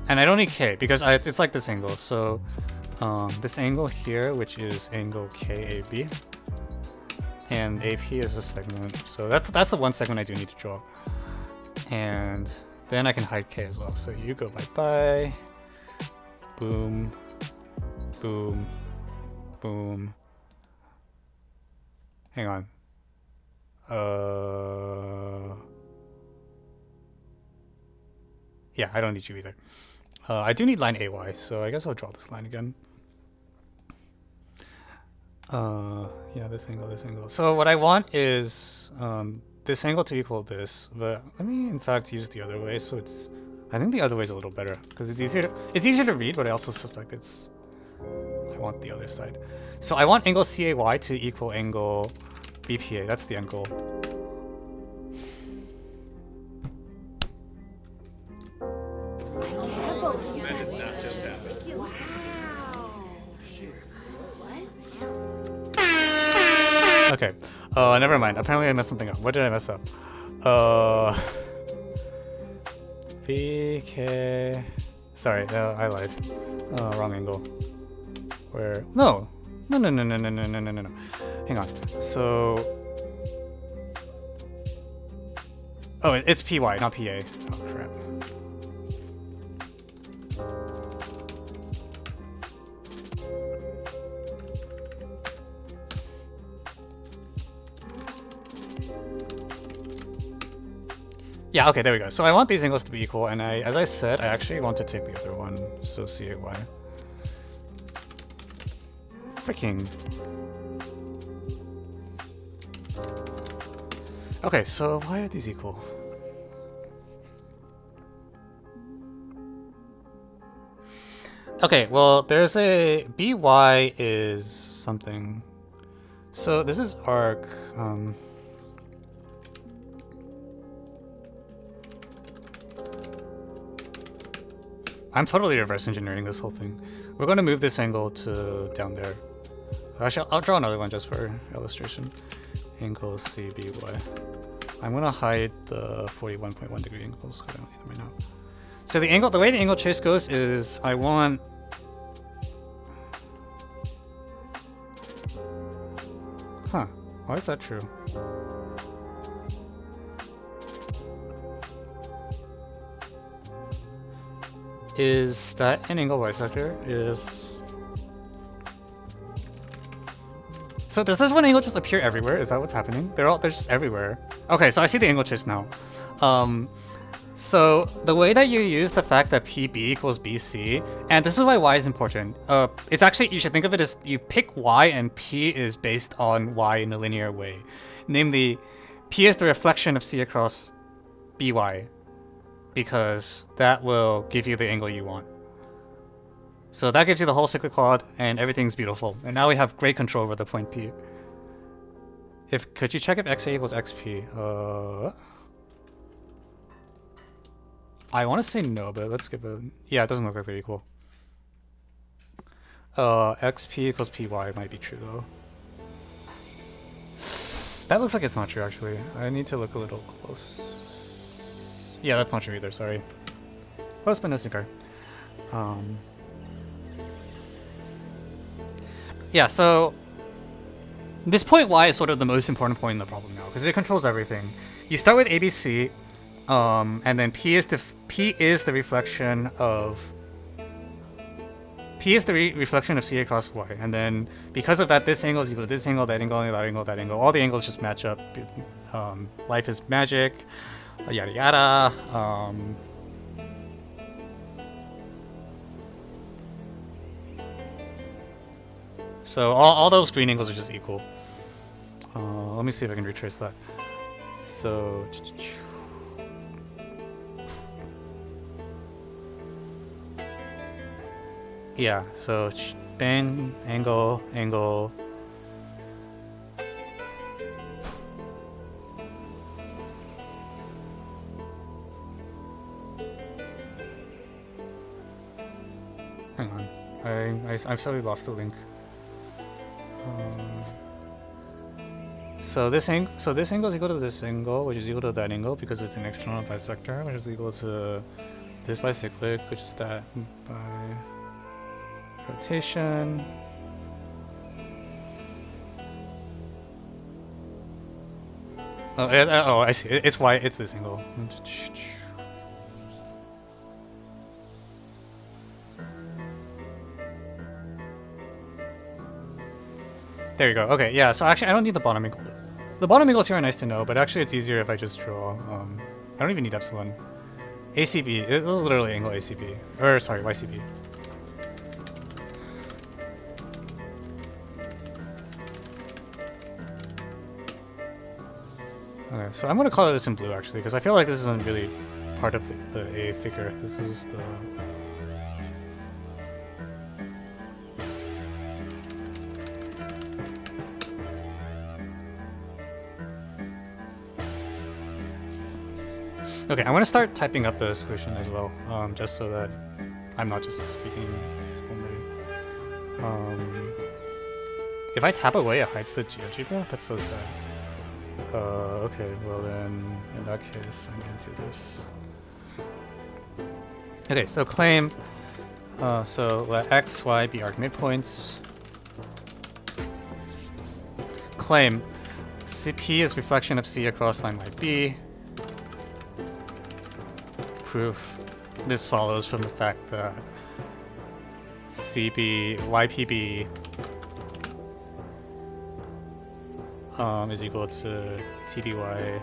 And I don't need K because it's like this angle. So this angle here, which is angle KAB, and AP is a segment. So that's the one segment I do need to draw. And then I can hide K as well. So you go bye-bye. Boom. Boom. Boom. Hang on. Yeah, I don't need you either. I do need line AY, so I guess I'll draw this line again. Yeah, this angle, this angle. So what I want is this angle to equal this, but let me in fact use the other way. So it's, I think the other way is a little better because it's easier to read, but I also suspect I want the other side. So I want angle CAY to equal angle BPA. That's the angle. Okay. Never mind. Apparently I messed something up. What did I mess up? VK. Sorry, no, I lied. Wrong angle. Where? No. No. Hang on. So. Oh, it's PY, not PA. Oh crap. Yeah, okay, there we go. So I want these angles to be equal, and as I said, I actually want to take the other one, so CAY. Freaking. Okay, so why are these equal? Okay, well, there's a BY is something. So this is arc. I'm totally reverse engineering this whole thing. We're going to move this angle to down there. Actually, I'll draw another one just for illustration. Angle CBY. I'm going to hide the 41.1 degree angles because I don't need them right now. So the way the angle chase goes is I want... Huh. Why is that true? Is that an angle bisector? Is... So does this one angle just appear everywhere? Is that what's happening? They're just everywhere. Okay, so I see the angle chase now. So the way that you use the fact that PB equals BC, and this is why Y is important. It's actually, you should think of it as you pick Y and P is based on Y in a linear way. Namely, P is the reflection of C across BY, because that will give you the angle you want. So that gives you the whole cyclic quad, and everything's beautiful. And now we have great control over the point P. Could you check if XA equals XP? I want to say no, but let's give it... Yeah, it doesn't look like they're equal. XP equals PY might be true, though. That looks like it's not true, actually. I need to look a little close. Yeah, that's not true either, sorry. Close but no sinker. Yeah, so... This point Y is sort of the most important point in the problem now, because it controls everything. You start with ABC, and then P is the reflection of reflection of C across Y, and then because of that, this angle is equal to this angle, that angle, that angle, that angle. All the angles just match up. Life is magic, yada yada. So all those green angles are just equal. Let me see if I can retrace that. So. Yeah, so bang, angle, angle. Hang on, I've suddenly lost the link. So this angle is equal to this angle, which is equal to that angle because it's an external bisector, which is equal to this bicyclic, which is that by rotation. Oh, I see. It's why it's this angle. There you go. Okay, yeah, so actually I don't need the bottom angle. The bottom angles here are nice to know, but actually it's easier if I just draw. I don't even need epsilon. ACB. This is literally angle ACB. Or, sorry, YCB. Okay, so I'm going to color this in blue actually, because I feel like this isn't really part of the A figure. This is the... Okay, I want to start typing up the solution as well, just so that I'm not just speaking only. If I tap away, it hides the GeoGebra? That's so sad. Okay, well then, in that case, I'm going to do this. Okay, so claim, so let x, y be arc midpoints. Claim, P is reflection of C across line YB. Proof, this follows from the fact that YPB is equal to TBY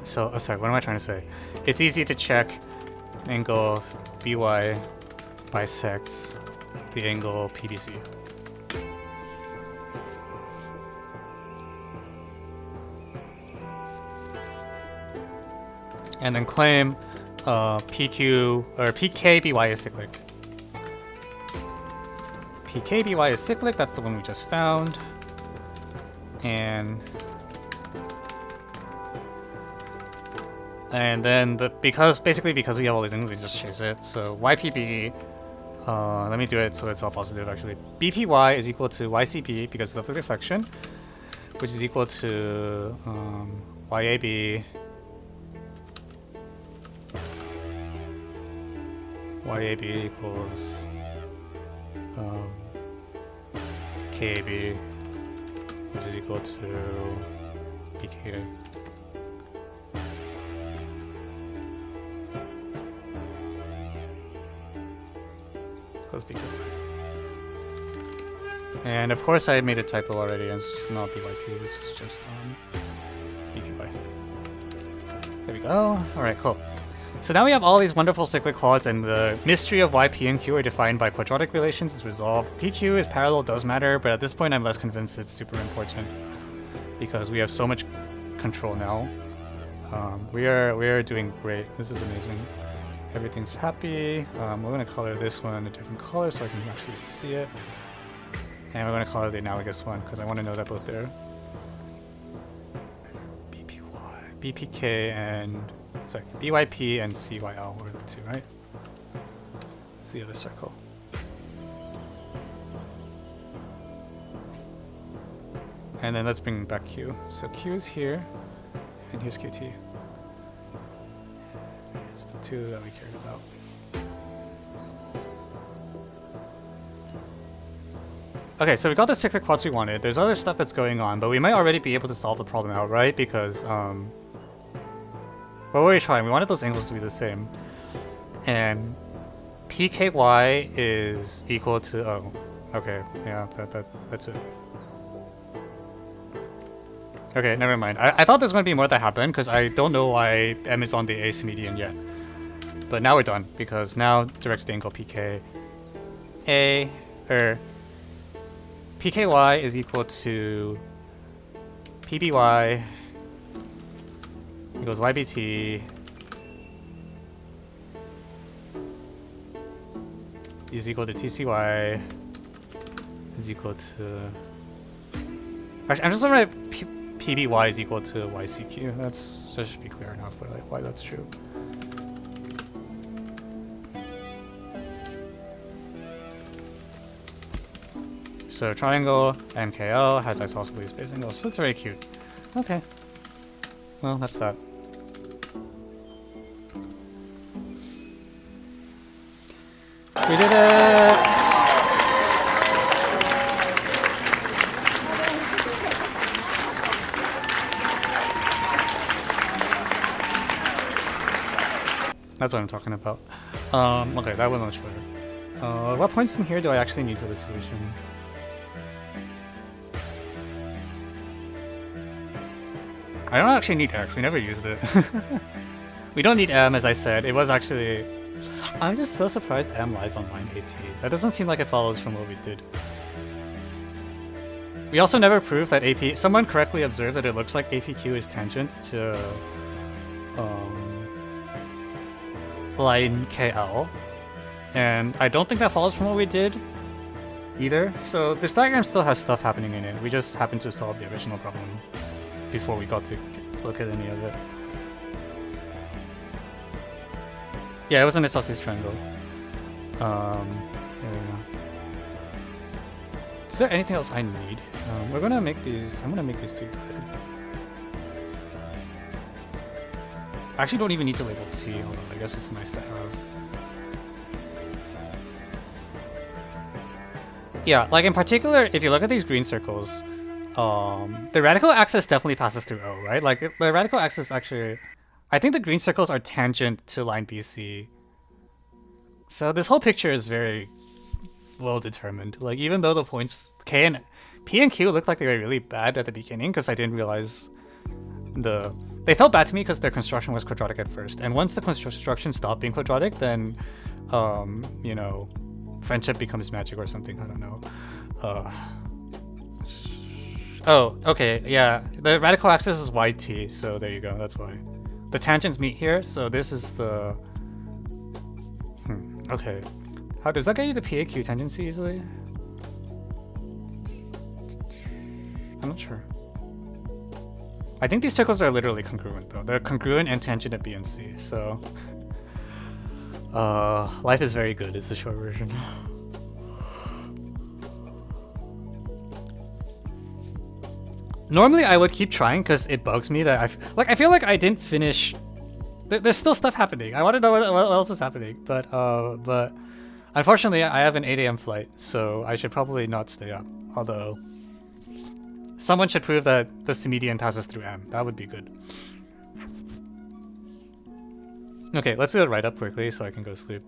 so sorry, what am I trying to say? It's easy to check angle BY bisects the angle PBC. And then claim PQ or PKBY is cyclic. PKBY is cyclic, that's the one we just found. And then because we have all these things, we just chase it. So YPB, let me do it so it's all positive actually. BPY is equal to YCP because of the reflection, which is equal to YAB. YAB equals KAB, which is equal to BKA. Equals BKA. And of course I made a typo already, and it's not BYP, this is just BPY. There we go. Alright, cool. So now we have all these wonderful cyclic quads, and the mystery of why P and Q are defined by quadratic relations is resolved. PQ is parallel does matter, but at this point I'm less convinced it's super important because we have so much control now. We are doing great. This is amazing. Everything's happy. We're gonna color this one a different color so I can actually see it, and we're gonna color the analogous one because I want to know that both there. BPK and sorry, BYP and CYL were the two, right? It's the other circle. And then let's bring back Q. So Q is here, and here's QT. Here's the two that we cared about. Okay, so we got the cyclic quads we wanted. There's other stuff that's going on, but we might already be able to solve the problem outright because what were we trying? We wanted those angles to be the same. And PKY is equal to, oh, okay, yeah, that's it. Okay, never mind. I thought there's going to be more that happened because I don't know why M is on the ace median yet. But now we're done because now directed angle PK PKY is equal to PBY equals YBT is equal to TCY is equal to... Actually, I'm just going to write PBY is equal to YCQ. That should be clear enough why that's true. So triangle MKL has isosceles space angles, so it's very cute. Okay. Well, that's that. We did it! That's what I'm talking about. Okay, that went much better. What points in here do I actually need for the solution? I don't actually need X, we never used it. We don't need M, as I said. It was actually... I'm just so surprised M lies on line 18. That doesn't seem like it follows from what we did. We also never proved that AP... Someone correctly observed that it looks like APQ is tangent to... line KL. And I don't think that follows from what we did either. So this diagram still has stuff happening in it. We just happened to solve the original problem before we got to look at any of it. Yeah, it was an isosceles triangle. Yeah. Is there anything else I need? We're gonna make these. I'm gonna make these two good. I actually don't even need to label T, although I guess it's nice to have. Yeah, like in particular, if you look at these green circles, the radical axis definitely passes through O, right? Like the radical axis actually, I think the green circles are tangent to line BC. So this whole picture is very well determined. Like even though the points K and P and Q looked like they were really bad at the beginning because I didn't realize they felt bad to me because their construction was quadratic at first. And once the construction stopped being quadratic, then, you know, friendship becomes magic or something. I don't know. Oh, okay, yeah. The radical axis is YT, so there you go. That's why. The tangents meet here, so this is the... Okay. How does that get you the PAQ tangency easily? I'm not sure. I think these circles are literally congruent though. They're congruent and tangent at B and C, so... life is very good is the short version. Normally I would keep trying because it bugs me that I feel like I didn't finish. There's still stuff happening. I want to know what else is happening, but unfortunately I have an 8 AM flight, so I should probably not stay up. Although someone should prove that the median passes through M. That would be good. Okay, let's do it right up quickly so I can go sleep.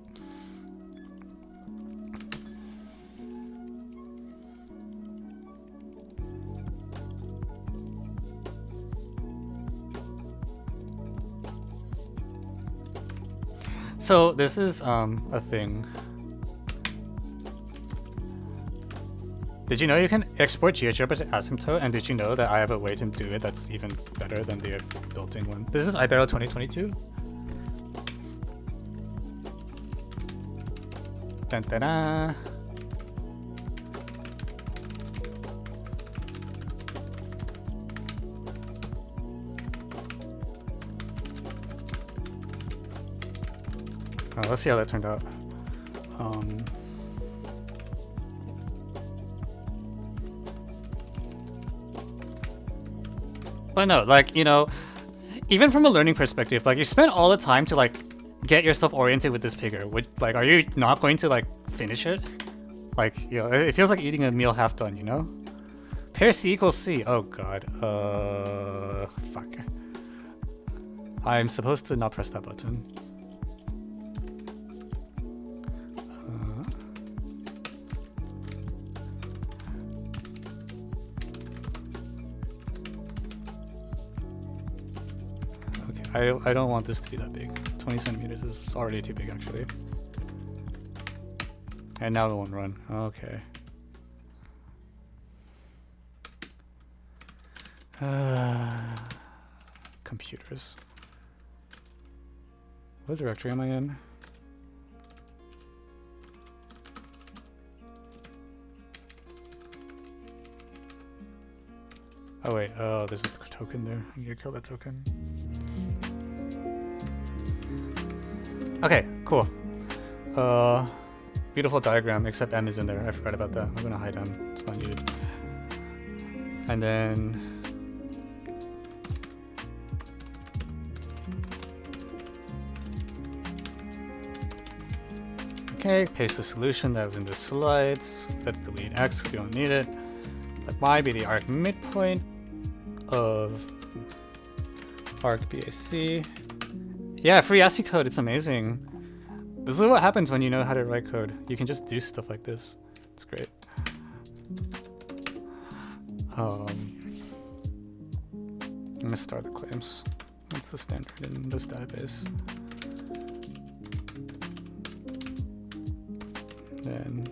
So this is a thing. Did you know you can export GeoGebra to asymptote? And did you know that I have a way to do it that's even better than the built-in one? This is Ibero 2022. Dun, dun, dun. Oh, let's see how that turned out. But no, like, you know, even from a learning perspective, like, you spend all the time to, like, get yourself oriented with this figure. Like, are you not going to, like, finish it? Like, you know, it feels like eating a meal half done, you know? Pair C equals C. Oh, God. Fuck. I'm supposed to not press that button. I don't want this to be that big. 20 centimeters is already too big, actually. And now it won't run. Okay. Computers. What directory am I in? Oh wait, oh, there's a token there. I need to kill that token. Okay, cool. Beautiful diagram, except M is in there. I forgot about that. I'm gonna hide M. It's not needed. And then... Okay, paste the solution that was in the slides. Let's delete X because you don't need it. Let Y be the arc midpoint of arc BAC. Yeah, free ASCII code, it's amazing. This is what happens when you know how to write code. You can just do stuff like this. It's great. I'm gonna start the claims. What's the standard in this database? Then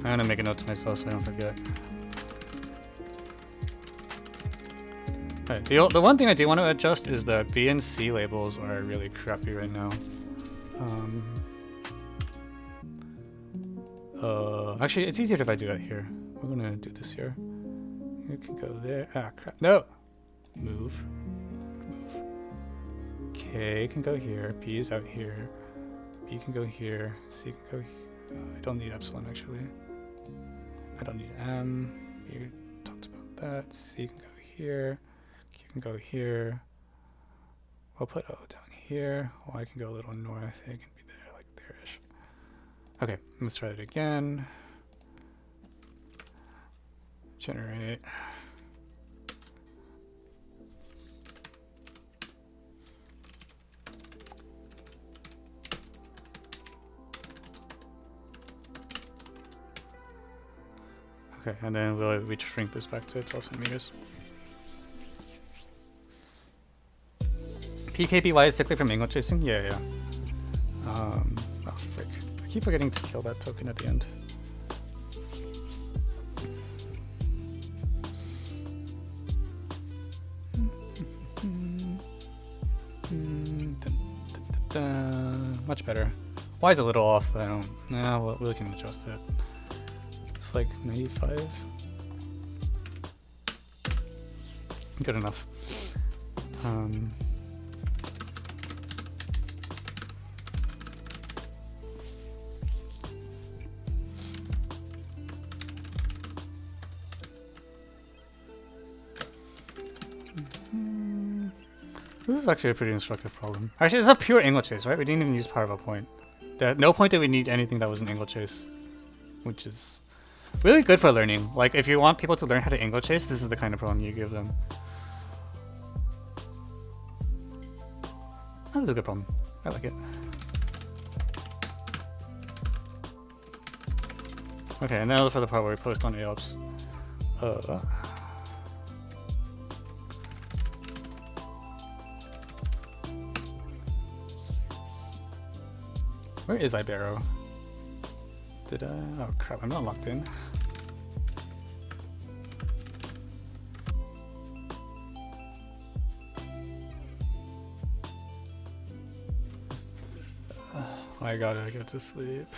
I'm gonna make a note to myself so I don't forget. Right, the one thing I do want to adjust is that B and C labels are really crappy right now. Actually, it's easier if I do that here. We're gonna do this here. You can go there. Ah, crap. No! Move. Move. K can go here. P is out here. B can go here. C can go here. I don't need epsilon, actually. I don't need M. We talked about that. C can go here. Q can go here. We'll put O down here. Y can go a little north. A can be there, like there-ish. Okay, let's try it again. Generate. Okay, and then we shrink this back to 12 centimeters. PKPY is strictly from angle chasing? Yeah, yeah. Oh, frick. I keep forgetting to kill that token at the end. Much better. Y is a little off, but I don't... Nah, well, we can adjust it. It's like 95. Good enough. This is actually a pretty instructive problem. Actually, it's a pure angle chase, right? We didn't even use power of a point. At no point did we need anything that was an angle chase, which is really good for learning. Like, if you want people to learn how to angle chase, this is the kind of problem you give them. That's a good problem. I like it. Okay, now for the part where we post on AOPS. Where is Ibero? Did I? Oh crap, I'm not locked in. I gotta get to sleep.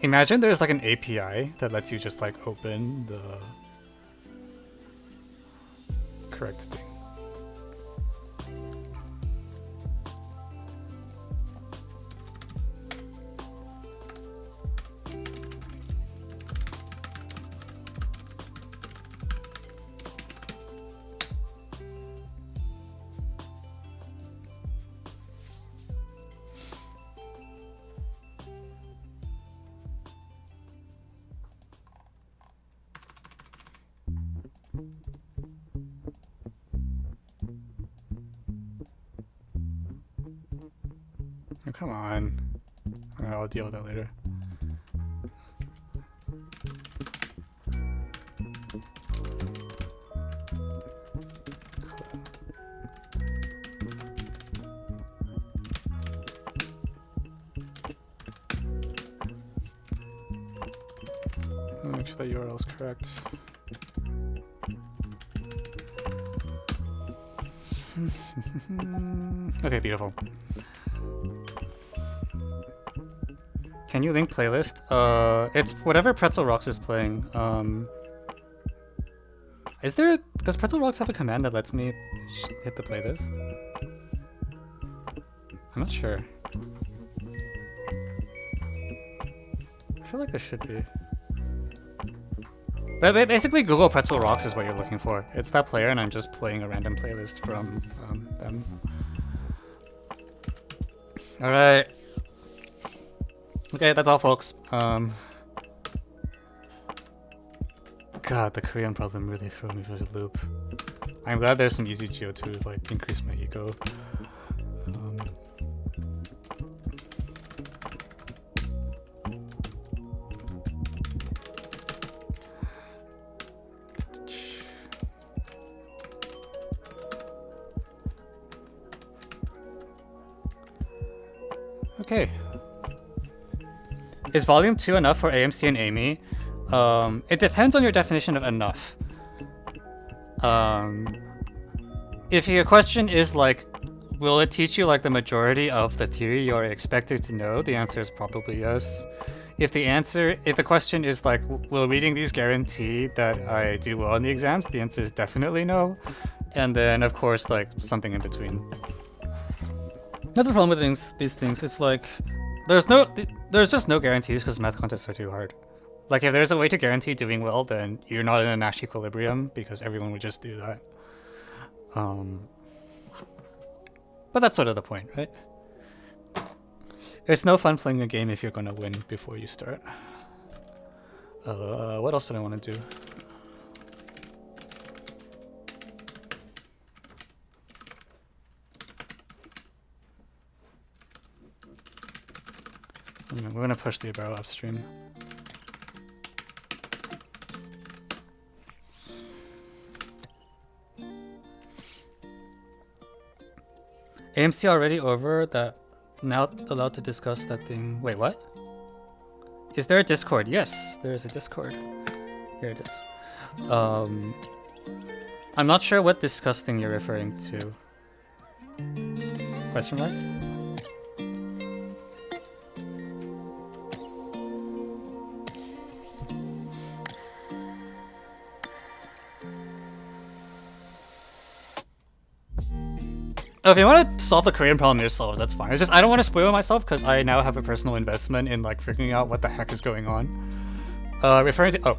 Imagine there's like an API that lets you just like open the correct thing. Oh, come on. Alright, I'll deal with that later. I'll make sure that URL is correct. Okay, beautiful. Can you link playlist? It's whatever Pretzel Rocks is playing. Does Pretzel Rocks have a command that lets me hit the playlist? I'm not sure. I feel like there should be. But basically, Google Pretzel Rocks is what you're looking for. It's that player, and I'm just playing a random playlist from them. Alright. Okay, that's all, folks. God, the Korean problem really threw me for the loop. I'm glad there's some easy geo to like increase my ego. Okay. Is volume 2 enough for AMC and Amy? It depends on your definition of enough. If your question is like, will it teach you like the majority of the theory you're expected to know? The answer is probably yes. If the question is like, will reading these guarantee that I do well in the exams? The answer is definitely no. And then of course like something in between. That's the problem with these things. It's like, there's just no guarantees because math contests are too hard. Like if there's a way to guarantee doing well, then you're not in a Nash equilibrium because everyone would just do that. But that's sort of the point, right? It's no fun playing a game if you're gonna win before you start. What else did I want to do? We're gonna push the Ibero upstream. AMC already over that, now allowed to discuss that thing. Wait, what? Is there a Discord? Yes, there is a Discord. Here it is. I'm not sure what discuss thing you're referring to. Question mark? Oh, if you want to solve the Korean problem yourselves, that's fine. It's just I don't want to spoil myself because I now have a personal investment in like figuring out what the heck is going on. Referring to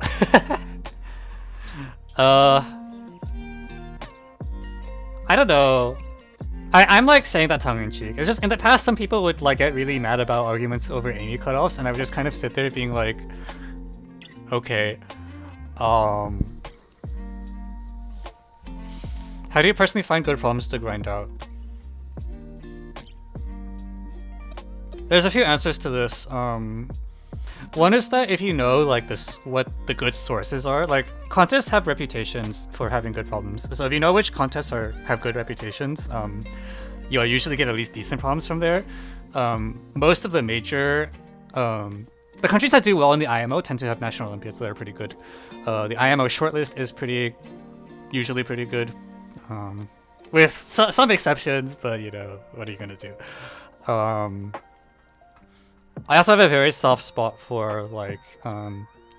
I don't know. I'm like saying that tongue in cheek. It's just in the past some people would like get really mad about arguments over Amy cutoffs, and I would just kind of sit there being like, okay, How do you personally find good problems to grind out? There's a few answers to this. One is that if you know like this, what the good sources are, like contests have reputations for having good problems. So if you know which contests have good reputations, you'll usually get at least decent problems from there. Most of the major, the countries that do well in the IMO tend to have national Olympiads that are pretty good. The IMO shortlist is usually pretty good, with some exceptions, but you know, what are you gonna do? I also have a very soft spot for like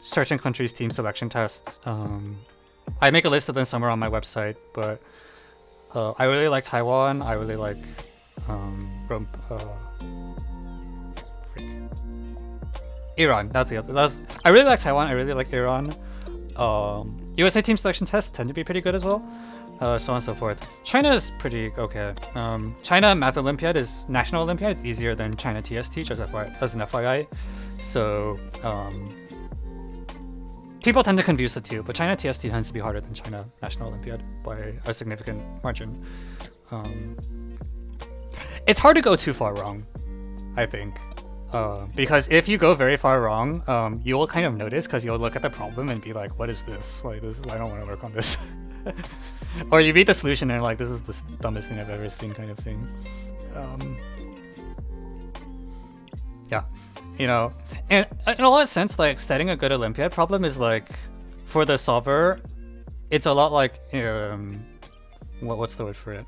certain countries' team selection tests. I make a list of them somewhere on my website, but I really like Taiwan. I really like Iran. That's the other. I really like Taiwan. I really like Iran. USA team selection tests tend to be pretty good as well. So on and so forth. China is pretty okay. China Math Olympiad is National Olympiad. It's easier than China TST, just as an FYI. So people tend to confuse the two, but China TST tends to be harder than China National Olympiad by a significant margin. It's hard to go too far wrong, I think. Because if you go very far wrong, you will kind of notice, because you'll look at the problem and be like, what is this? Like, I don't want to work on this. Or you read the solution and you're like, this is the dumbest thing I've ever seen, kind of thing. Yeah, you know, and in a lot of sense, like setting a good Olympiad problem is like, for the solver, it's a lot like, what's the word for it?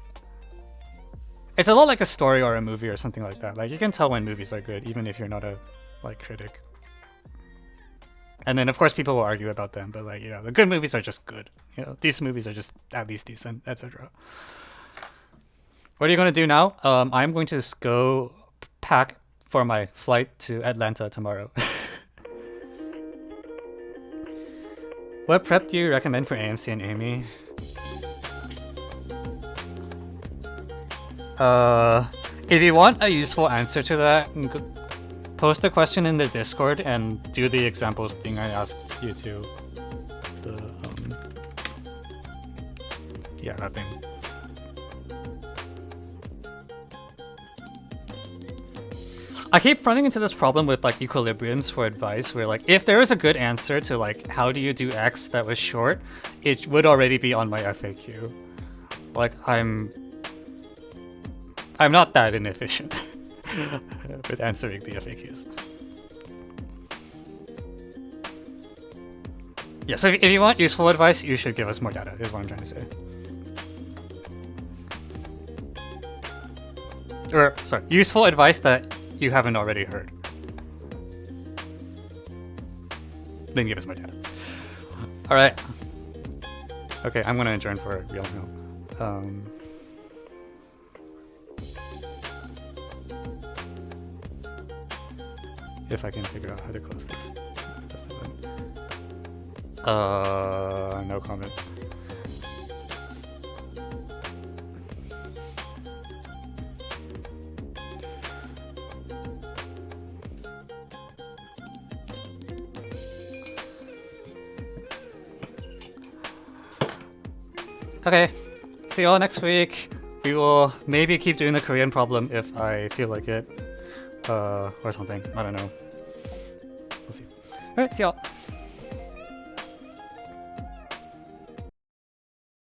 It's a lot like a story or a movie or something like that. Like, you can tell when movies are good, even if you're not a like critic. And then of course people will argue about them, but like, you know, the good movies are just good. You know, decent movies are just at least decent, etc. What are you gonna do now? I'm going to go pack for my flight to Atlanta tomorrow. What prep do you recommend for AMC and Amy? If you want a useful answer to that, post a question in the Discord and do the examples thing I asked you to. Yeah, that thing. I keep running into this problem with like equilibriums for advice, where like if there is a good answer to like how do you do X that was short, it would already be on my FAQ. Like I'm not that inefficient with answering the FAQs. Yeah, so if you want useful advice, you should give us more data, is what I'm trying to say. Or, sorry, useful advice that you haven't already heard. Then give us more data. Alright. Okay, I'm gonna adjourn for real now. If I can figure out how to close this. No comment. Okay, see you all next week. We will maybe keep doing the Korean problem if I feel like it. Or something. I don't know. We'll see. Alright, see y'all.